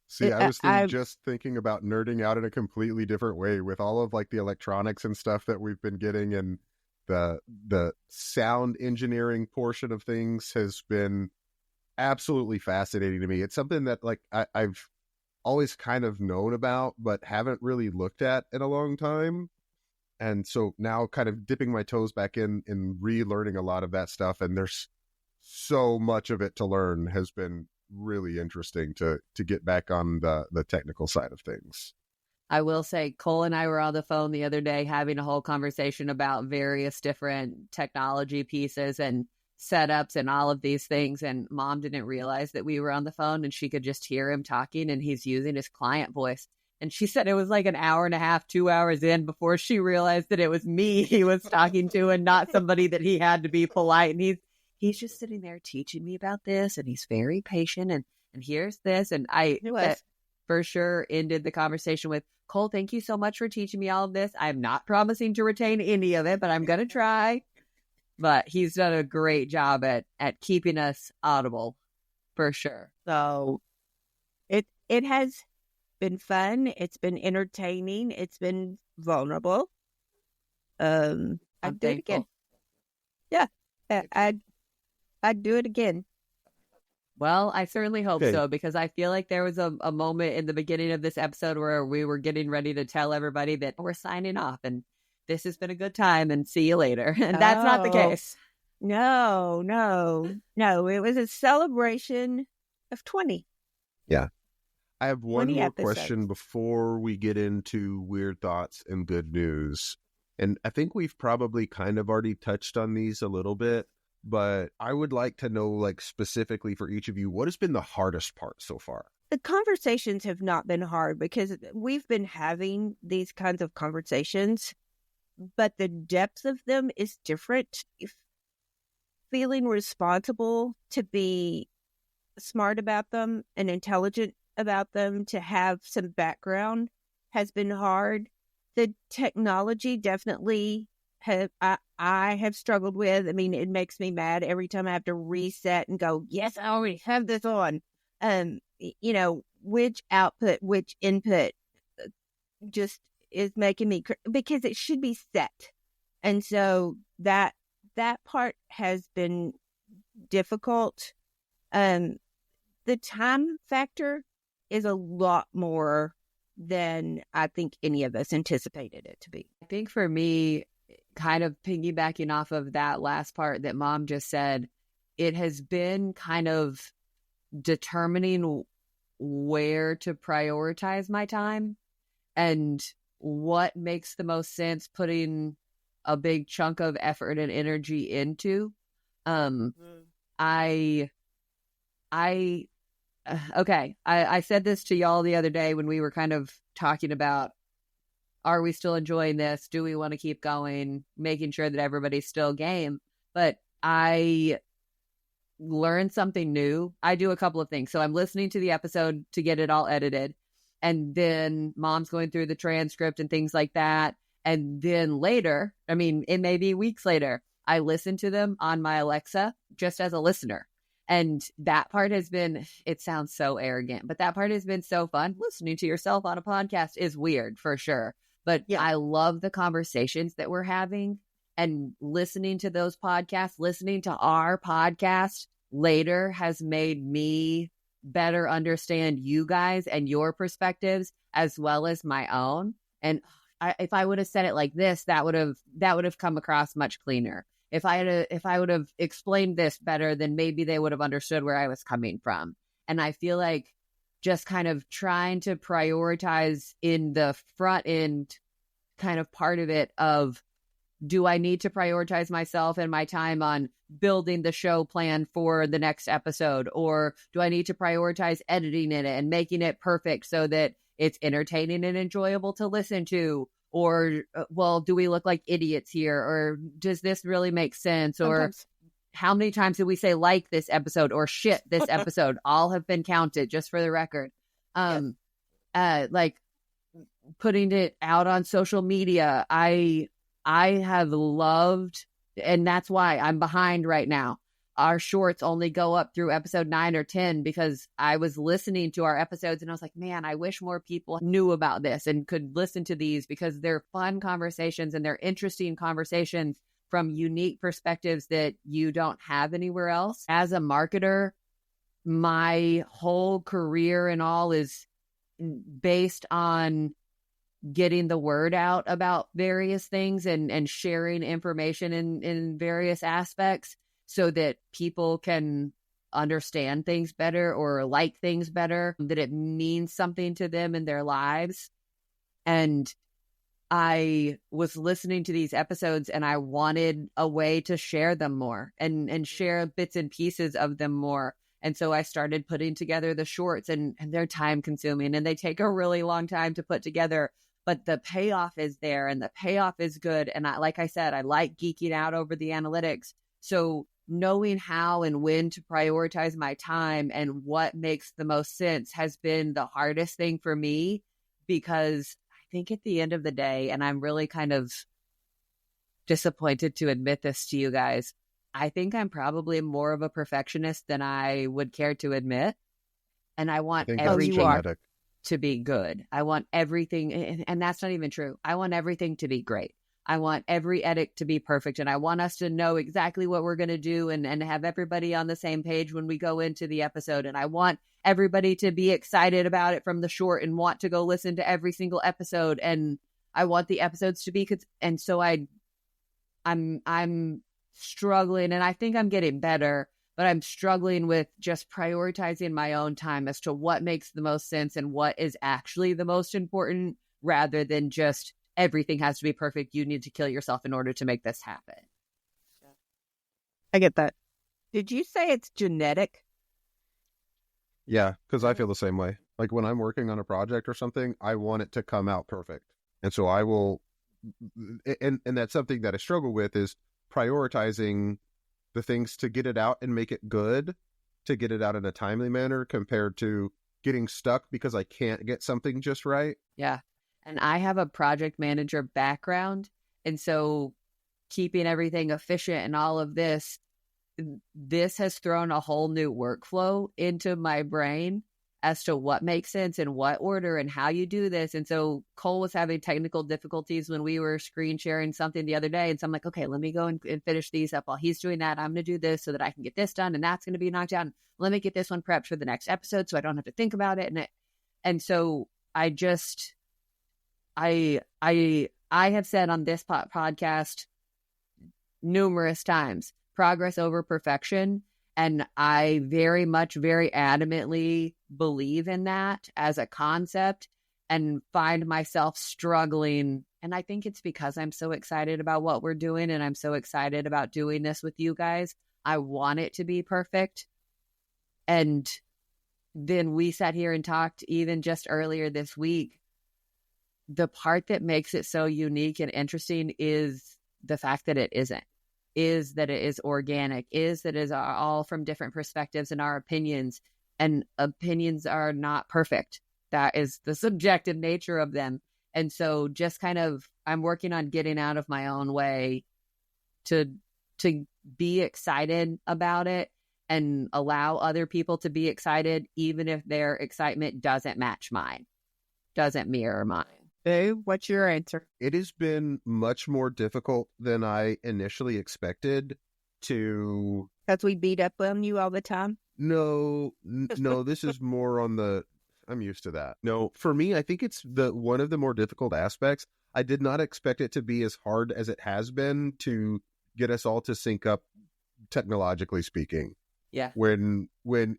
See, I was just thinking about nerding out in a completely different way with all of like the electronics and stuff that we've been getting, and the sound engineering portion of things has been absolutely fascinating to me. It's something that like I've always kind of known about, but haven't really looked at in a long time. And so now kind of dipping my toes back in relearning a lot of that stuff. And there's so much of it to learn. Has been really interesting to get back on the technical side of things. I will say Cole and I were on the phone the other day having a whole conversation about various different technology pieces and setups and all of these things, and Mom didn't realize that we were on the phone, and she could just hear him talking, and he's using his client voice. And she said it was like an hour and a half, 2 hours in before she realized that it was me he was talking to and not somebody that he had to be polite. And he's just sitting there teaching me about this, and he's very patient, and here's this. And I for sure ended the conversation with, Cole, thank you so much for teaching me all of this. I'm not promising to retain any of it, but I'm going to try. But he's done a great job at keeping us audible, for sure. So it has been fun. It's been entertaining. It's been vulnerable. I'd do it again. Yeah, I'd do it again. Well, I certainly hope so, because I feel like there was a moment in the beginning of this episode where we were getting ready to tell everybody that we're signing off and this has been a good time and see you later. And that's not the case. No. It was a celebration of 20. Yeah. I have one more question before we get into weird thoughts and good news. And I think we've probably kind of already touched on these a little bit, but I would like to know, like, specifically for each of you, what has been the hardest part so far? The conversations have not been hard because we've been having these kinds of conversations, but the depth of them is different. Feeling responsible to be smart about them and intelligent about them, to have some background, has been hard. The technology definitely I have struggled with. I mean, it makes me mad every time I have to reset and go, yes, I already have this on. Which output, which input just is making me, because it should be set. And so that part has been difficult. The time factor is a lot more than I think any of us anticipated it to be. I think for me, kind of piggybacking off of that last part that Mom just said, it has been kind of determining where to prioritize my time and what makes the most sense putting a big chunk of effort and energy into. I said this to y'all the other day when we were kind of talking about, are we still enjoying this? Do we want to keep going? Making sure that everybody's still game. But I learned something new. I do a couple of things. So I'm listening to the episode to get it all edited. And then Mom's going through the transcript and things like that. And then later, I mean, it may be weeks later, I listen to them on my Alexa just as a listener. And that part has been, it sounds so arrogant, but that part has been so fun. Listening to yourself on a podcast is weird for sure. But Yeah. I love the conversations that we're having, and listening to those podcasts, listening to our podcast later has made me better understand you guys and your perspectives as well as my own. And if I would have said it like this, that would have come across much cleaner. If I would have explained this better, then maybe they would have understood where I was coming from. And I feel like just kind of trying to prioritize in the front end kind of part of it of, do I need to prioritize myself and my time on building the show plan for the next episode? Or do I need to prioritize editing it and making it perfect so that it's entertaining and enjoyable to listen to? Or, well, do we look like idiots here? Or does this really make sense? Sometimes. Or how many times did we say like this episode or shit this episode? All have been counted, just for the record. Like putting it out on social media. I have loved, and that's why I'm behind right now. Our shorts only go up through episode 9 or 10 because I was listening to our episodes and I was like, man, I wish more people knew about this and could listen to these, because they're fun conversations and they're interesting conversations from unique perspectives that you don't have anywhere else. As a marketer, my whole career and all is based on getting the word out about various things and sharing information in various aspects so that people can understand things better or like things better, that it means something to them in their lives. And I was listening to these episodes and I wanted a way to share them more and share bits and pieces of them more. And so I started putting together the shorts, and they're time consuming and they take a really long time to put together. But the payoff is there and the payoff is good. And like I said, I like geeking out over the analytics. So knowing how and when to prioritize my time and what makes the most sense has been the hardest thing for me, because I think at the end of the day, and I'm really kind of disappointed to admit this to you guys, I think I'm probably more of a perfectionist than I would care to admit. And I want everything to be good. I want everything, and that's not even true. I want everything to be great. I want every edit to be perfect, and I want us to know exactly what we're going to do and have everybody on the same page when we go into the episode. And I want everybody to be excited about it from the short and want to go listen to every single episode. And I want the episodes to be and so I'm struggling, and I think I'm getting better, but I'm struggling with just prioritizing my own time as to what makes the most sense and what is actually the most important, rather than just everything has to be perfect. You need to kill yourself in order to make this happen. I get that. Did you say it's genetic? Yeah, because I feel the same way. Like when I'm working on a project or something, I want it to come out perfect. And so I will, and that's something that I struggle with, is prioritizing the things to get it out and make it good, to get it out in a timely manner, compared to getting stuck because I can't get something just right. Yeah. And I have a project manager background. And so keeping everything efficient and all of this has thrown a whole new workflow into my brain as to what makes sense and what order and how you do this. And so Cole was having technical difficulties when we were screen sharing something the other day. And so I'm like, okay, let me go and finish these up while he's doing that. I'm going to do this so that I can get this done, and that's going to be knocked down. Let me get this one prepped for the next episode so I don't have to think about it. And so I have said on this podcast numerous times, progress over perfection. And I very adamantly believe in that as a concept, and find myself struggling. And I think it's because I'm so excited about what we're doing, and I'm so excited about doing this with you guys. I want it to be perfect. And then we sat here and talked even just earlier this week. The part that makes it so unique and interesting is the fact that it isn't. Is that it is organic, is that it is all from different perspectives and our opinions, and opinions are not perfect. That is the subjective nature of them. And so just kind of, I'm working on getting out of my own way to be excited about it and allow other people to be excited, even if their excitement doesn't match mine, doesn't mirror mine. Dave, what's your answer? It has been much more difficult than I initially expected to... Because we beat up on you all the time? No, this is more on the... I'm used to that. No, for me, I think it's one of the more difficult aspects. I did not expect it to be as hard as it has been to get us all to sync up, technologically speaking. Yeah. When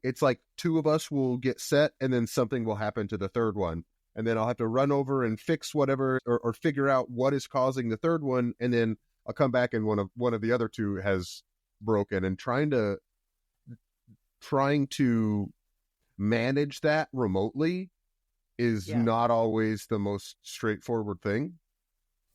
it's like two of us will get set and then something will happen to the third one. And then I'll have to run over and fix whatever or figure out what is causing the third one. And then I'll come back and one of the other two has broken, and trying to manage that remotely is not always the most straightforward thing.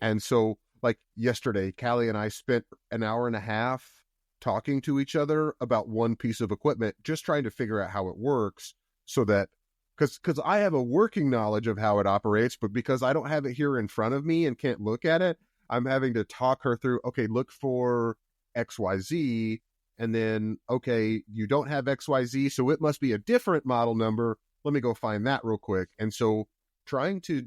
And so like yesterday, Callie and I spent an hour and a half talking to each other about one piece of equipment, just trying to figure out how it works, so that because I have a working knowledge of how it operates, but because I don't have it here in front of me and can't look at it, I'm having to talk her through, okay, look for XYZ, and then, okay, you don't have XYZ, so it must be a different model number. Let me go find that real quick. And so trying to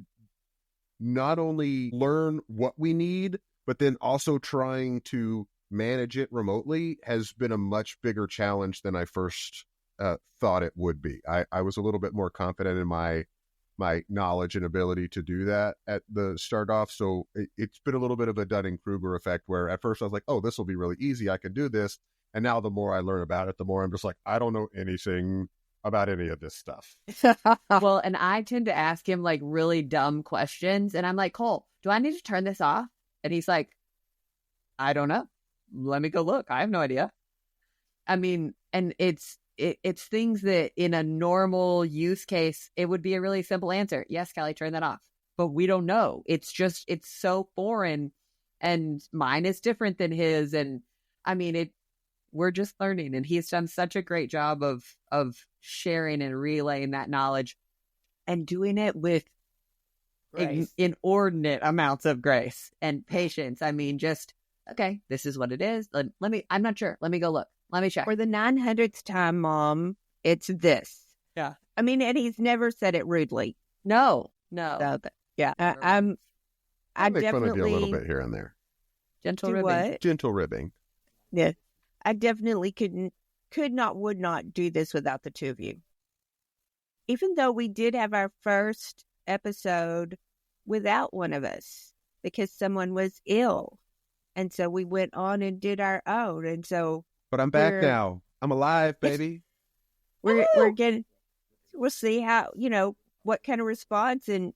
not only learn what we need, but then also trying to manage it remotely has been a much bigger challenge than I first thought it would be. I was a little bit more confident in my knowledge and ability to do that at the start off. So it's been a little bit of a Dunning-Kruger effect, where at first I was like, oh, this will be really easy. I can do this. And now the more I learn about it, the more I'm just like, I don't know anything about any of this stuff. Well, and I tend to ask him like really dumb questions. And I'm like, Cole, do I need to turn this off? And he's like, I don't know. Let me go look. I have no idea. I mean, and it's things that in a normal use case, it would be a really simple answer. Yes, Callie, turn that off. But we don't know. It's so foreign, and mine is different than his. And I mean, we're just learning, and he's done such a great job of sharing and relaying that knowledge and doing it with inordinate amounts of grace and patience. I mean, just, okay, this is what it is. I'm not sure. Let me go look. Let me check. For the 900th time, Mom, it's this. Yeah. I mean, and he's never said it rudely. No. So, yeah. I make definitely fun of you a little bit here and there. Gentle do ribbing. what? Gentle ribbing. Yeah. I definitely would not do this without the two of you. Even though we did have our first episode without one of us because someone was ill. And so we went on and did our own. And so... But I'm back now. I'm alive, baby. We'll see how, what kind of response, and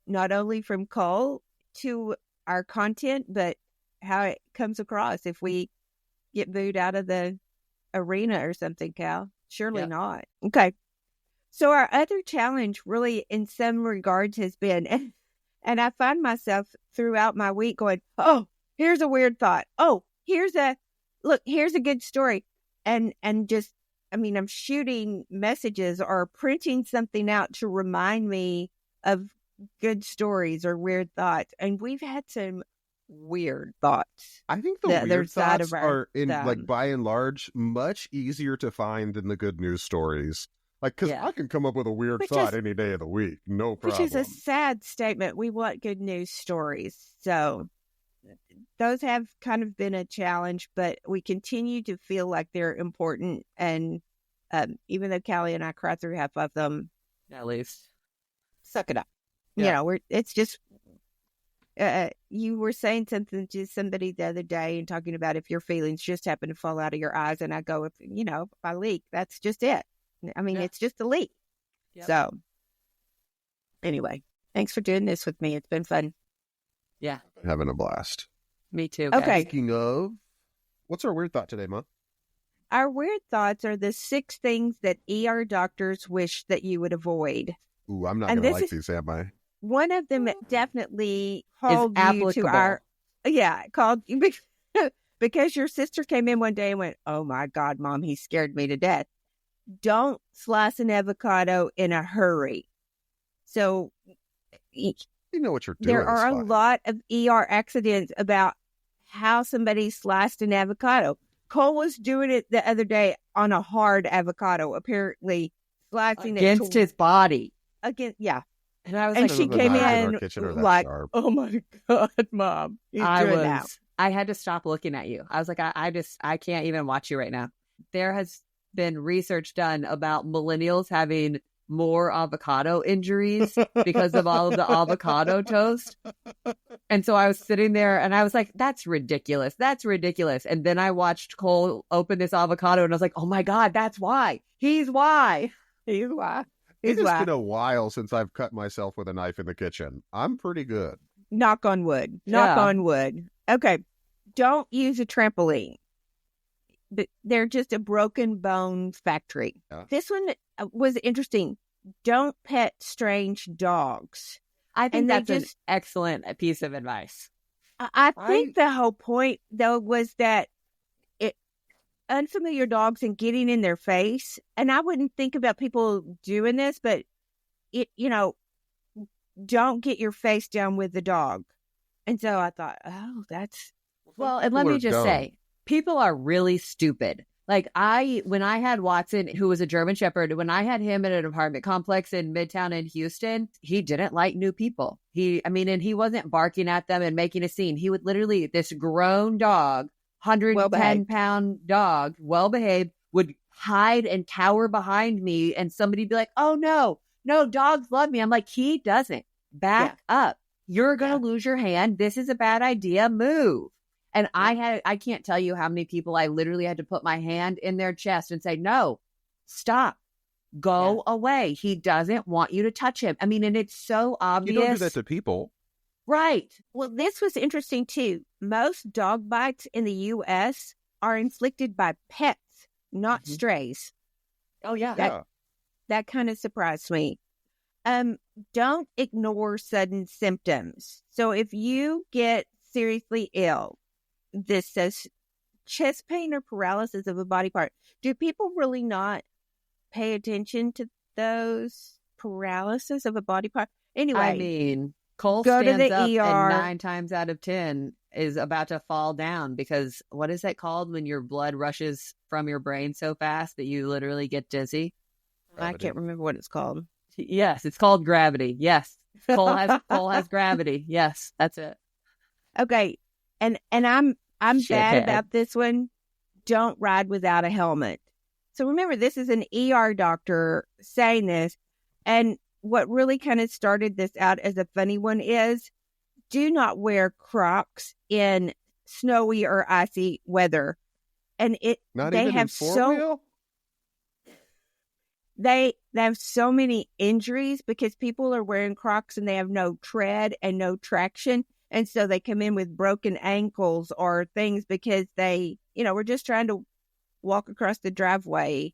not only from Cole to our content, but how it comes across if we get booed out of the arena or something, Cal. Surely not. Okay. So our other challenge really in some regards has been, and I find myself throughout my week going, oh, here's a weird thought. Oh, here's a good story. And just, I mean, I'm shooting messages or printing something out to remind me of good stories or weird thoughts. And we've had some weird thoughts. I think the weird thoughts are, like, by and large, much easier to find than the good news stories. Like, because I can come up with a weird thought any day of the week. No problem. Which is a sad statement. We want good news stories. So those have kind of been a challenge, but we continue to feel like they're important. And even though Callie and I cry through half of them, at least suck it up. Yeah. It's just, you were saying something to somebody the other day and talking about if your feelings just happen to fall out of your eyes. And I go, if I leak, that's just it. I mean, it's just a leak. Yep. So anyway, thanks for doing this with me. It's been fun. Yeah. Having a blast. Me too. Okay. Guys. Speaking of, what's our weird thought today, Mom? Our weird thoughts are the 6 things that ER doctors wish that you would avoid. Ooh, I'm not going to like these, am I? One of them definitely called you to called you because your sister came in one day and went, oh my God, Mom, he scared me to death. Don't slice an avocado in a hurry. So you know what you're doing. There are a lot of ER accidents about how somebody sliced an avocado. Cole was doing it the other day on a hard avocado, apparently slicing against his body. Against, yeah. And I was And like, she came in like, sharp. oh my God, Mom. I had to stop looking at you. I was like, I can't even watch you right now. There has been research done about millennials having more avocado injuries because of all of the avocado toast. And so I was sitting there and I was like, that's ridiculous. That's ridiculous. And then I watched Cole open this avocado and I was like, oh my God, that's why. He's why. He's why. It's been a while since I've cut myself with a knife in the kitchen. I'm pretty good. Knock on wood. Knock on wood. Okay. Don't use a trampoline. They're just a broken bone factory. Yeah. This one was interesting. Don't pet strange dogs. I think that's an excellent piece of advice. I think the whole point, though, was that unfamiliar dogs and getting in their face. And I wouldn't think about people doing this, but don't get your face down with the dog. And so I thought, oh, that's... Well, and let me just say, people are really stupid. Like when I had Watson, who was a German Shepherd, when I had him in an apartment complex in Midtown in Houston, he didn't like new people. And he wasn't barking at them and making a scene. He would literally, this grown dog, 110-pound dog, well-behaved, would hide and cower behind me, and somebody'd be like, oh, no, dogs love me. I'm like, he doesn't. Back up. You're going to lose your hand. This is a bad idea. Move. And I can't tell you how many people I literally had to put my hand in their chest and say, no, stop, go away. He doesn't want you to touch him. I mean, and it's so obvious. You don't do that to people. Right. Well, this was interesting, too. Most dog bites in the U.S. are inflicted by pets, not strays. Oh, yeah. That kind of surprised me. Don't ignore sudden symptoms. So if you get seriously ill, this says chest pain or paralysis of a body part. Do people really not pay attention to those paralysis of a body part? Anyway, I mean, Cole go stands to the up ER. and 9 times out of 10 is about to fall down because what is that called when your blood rushes from your brain so fast that you literally get dizzy? Gravity. I can't remember what it's called. Yes, it's called gravity. Yes, Cole has gravity. Yes, that's it. Okay, and I'm bad about this one. Don't ride without a helmet. So remember, this is an ER doctor saying this, and what really kind of started this out as a funny one is do not wear Crocs in snowy or icy weather. And they have so many injuries because people are wearing Crocs and they have no tread and no traction. And so they come in with broken ankles or things because they, were just trying to walk across the driveway.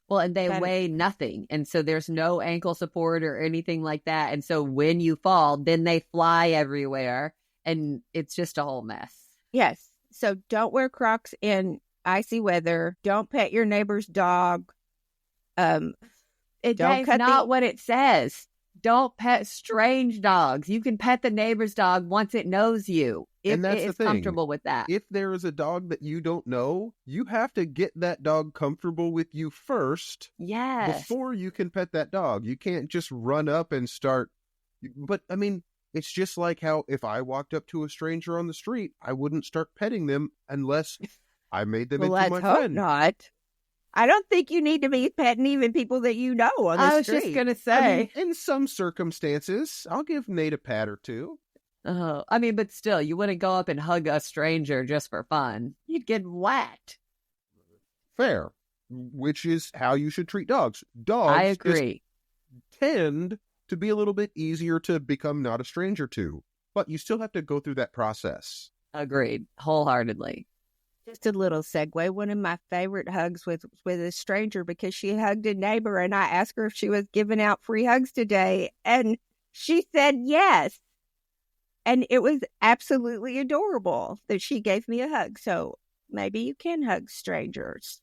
Well, and they weigh nothing. And so there's no ankle support or anything like that. And so when you fall, then they fly everywhere. And it's just a whole mess. Yes. So don't wear Crocs in icy weather. Don't pet your neighbor's dog. That's not what it says. Don't pet strange dogs. You can pet the neighbor's dog once it knows you. If and that's it the is thing. comfortable with that. If there is a dog that you don't know, you have to get that dog comfortable with you first. Yes. Before you can pet that dog. You can't just run up and start. But, I mean, it's just like how if I walked up to a stranger on the street, I wouldn't start petting them unless I made them into my friend. Hope not. I don't think you need to be petting even people that you know on the street. I was just going to say. In some circumstances, I'll give Nate a pat or two. But still, you wouldn't go up and hug a stranger just for fun. You'd get whacked. Fair. Which is how you should treat dogs. Dogs, I agree, tend to be a little bit easier to become not a stranger to. But you still have to go through that process. Agreed. Wholeheartedly. Just a little segue. One of my favorite hugs was with a stranger because she hugged a neighbor and I asked her if she was giving out free hugs today. And she said yes. And it was absolutely adorable that she gave me a hug. So maybe you can hug strangers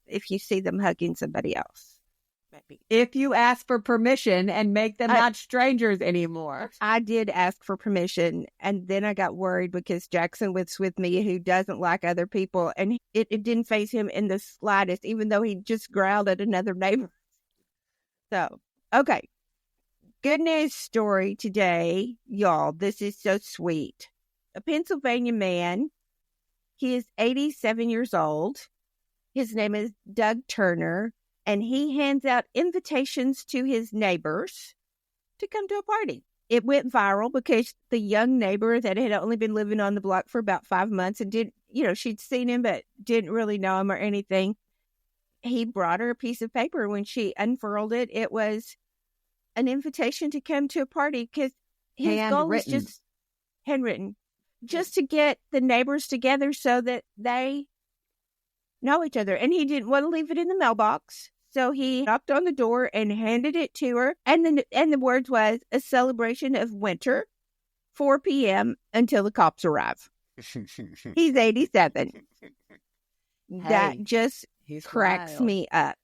if you see them hugging somebody else. Maybe. If you ask for permission and make them not strangers anymore. I did ask for permission. And then I got worried because Jackson was with me who doesn't like other people. And it didn't faze him in the slightest, even though he just growled at another neighbor. So, okay. Good news story today, y'all. This is so sweet. A Pennsylvania man, he is 87 years old. His name is Doug Turner, and he hands out invitations to his neighbors to come to a party. It went viral because the young neighbor that had only been living on the block for about 5 months and she'd seen him but didn't really know him or anything. He brought her a piece of paper. When she unfurled it, it was an invitation to come to a party because his goal was just handwritten, just to get the neighbors together so that they know each other. And he didn't want to leave it in the mailbox, so he knocked on the door and handed it to her. And the words was, a celebration of winter, 4 p.m. until the cops arrive. He's 87. That just cracks wild. me up.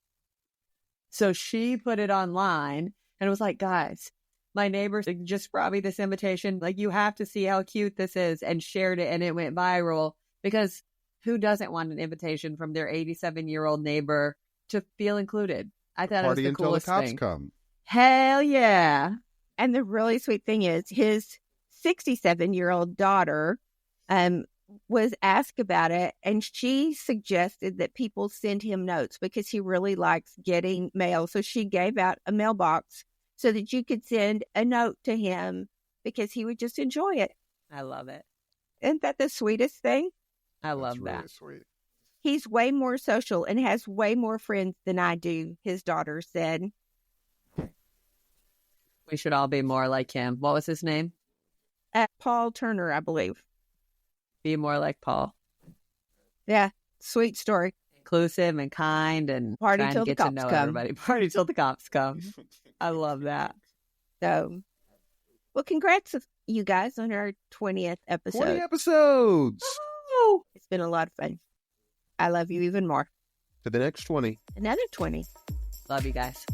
So she put it online and was like, guys, my neighbors just brought me this invitation. Like, you have to see how cute this is, and shared it, and it went viral because who doesn't want an invitation from their 87-year-old neighbor to feel included? I thought it was the coolest party until the cops thing. come. Hell yeah. And the really sweet thing is his 67-year-old daughter was asked about it, and she suggested that people send him notes because he really likes getting mail. So she gave out a mailbox so that you could send a note to him because he would just enjoy it. I love it. Isn't that the sweetest thing? I love That's that. really sweet. He's way more social and has way more friends than I do, his daughter said. We should all be more like him. What was his name? Paul Turner, I believe. Be more like Paul. Yeah, sweet story. Inclusive and kind and Party trying till to the get to cops know come. everybody. Party till the cops come. I love that. So, well, congrats you guys on our 20th episode. 20 episodes. Oh, it's been a lot of fun. I love you even more. To the next 20. Another 20. Love you guys.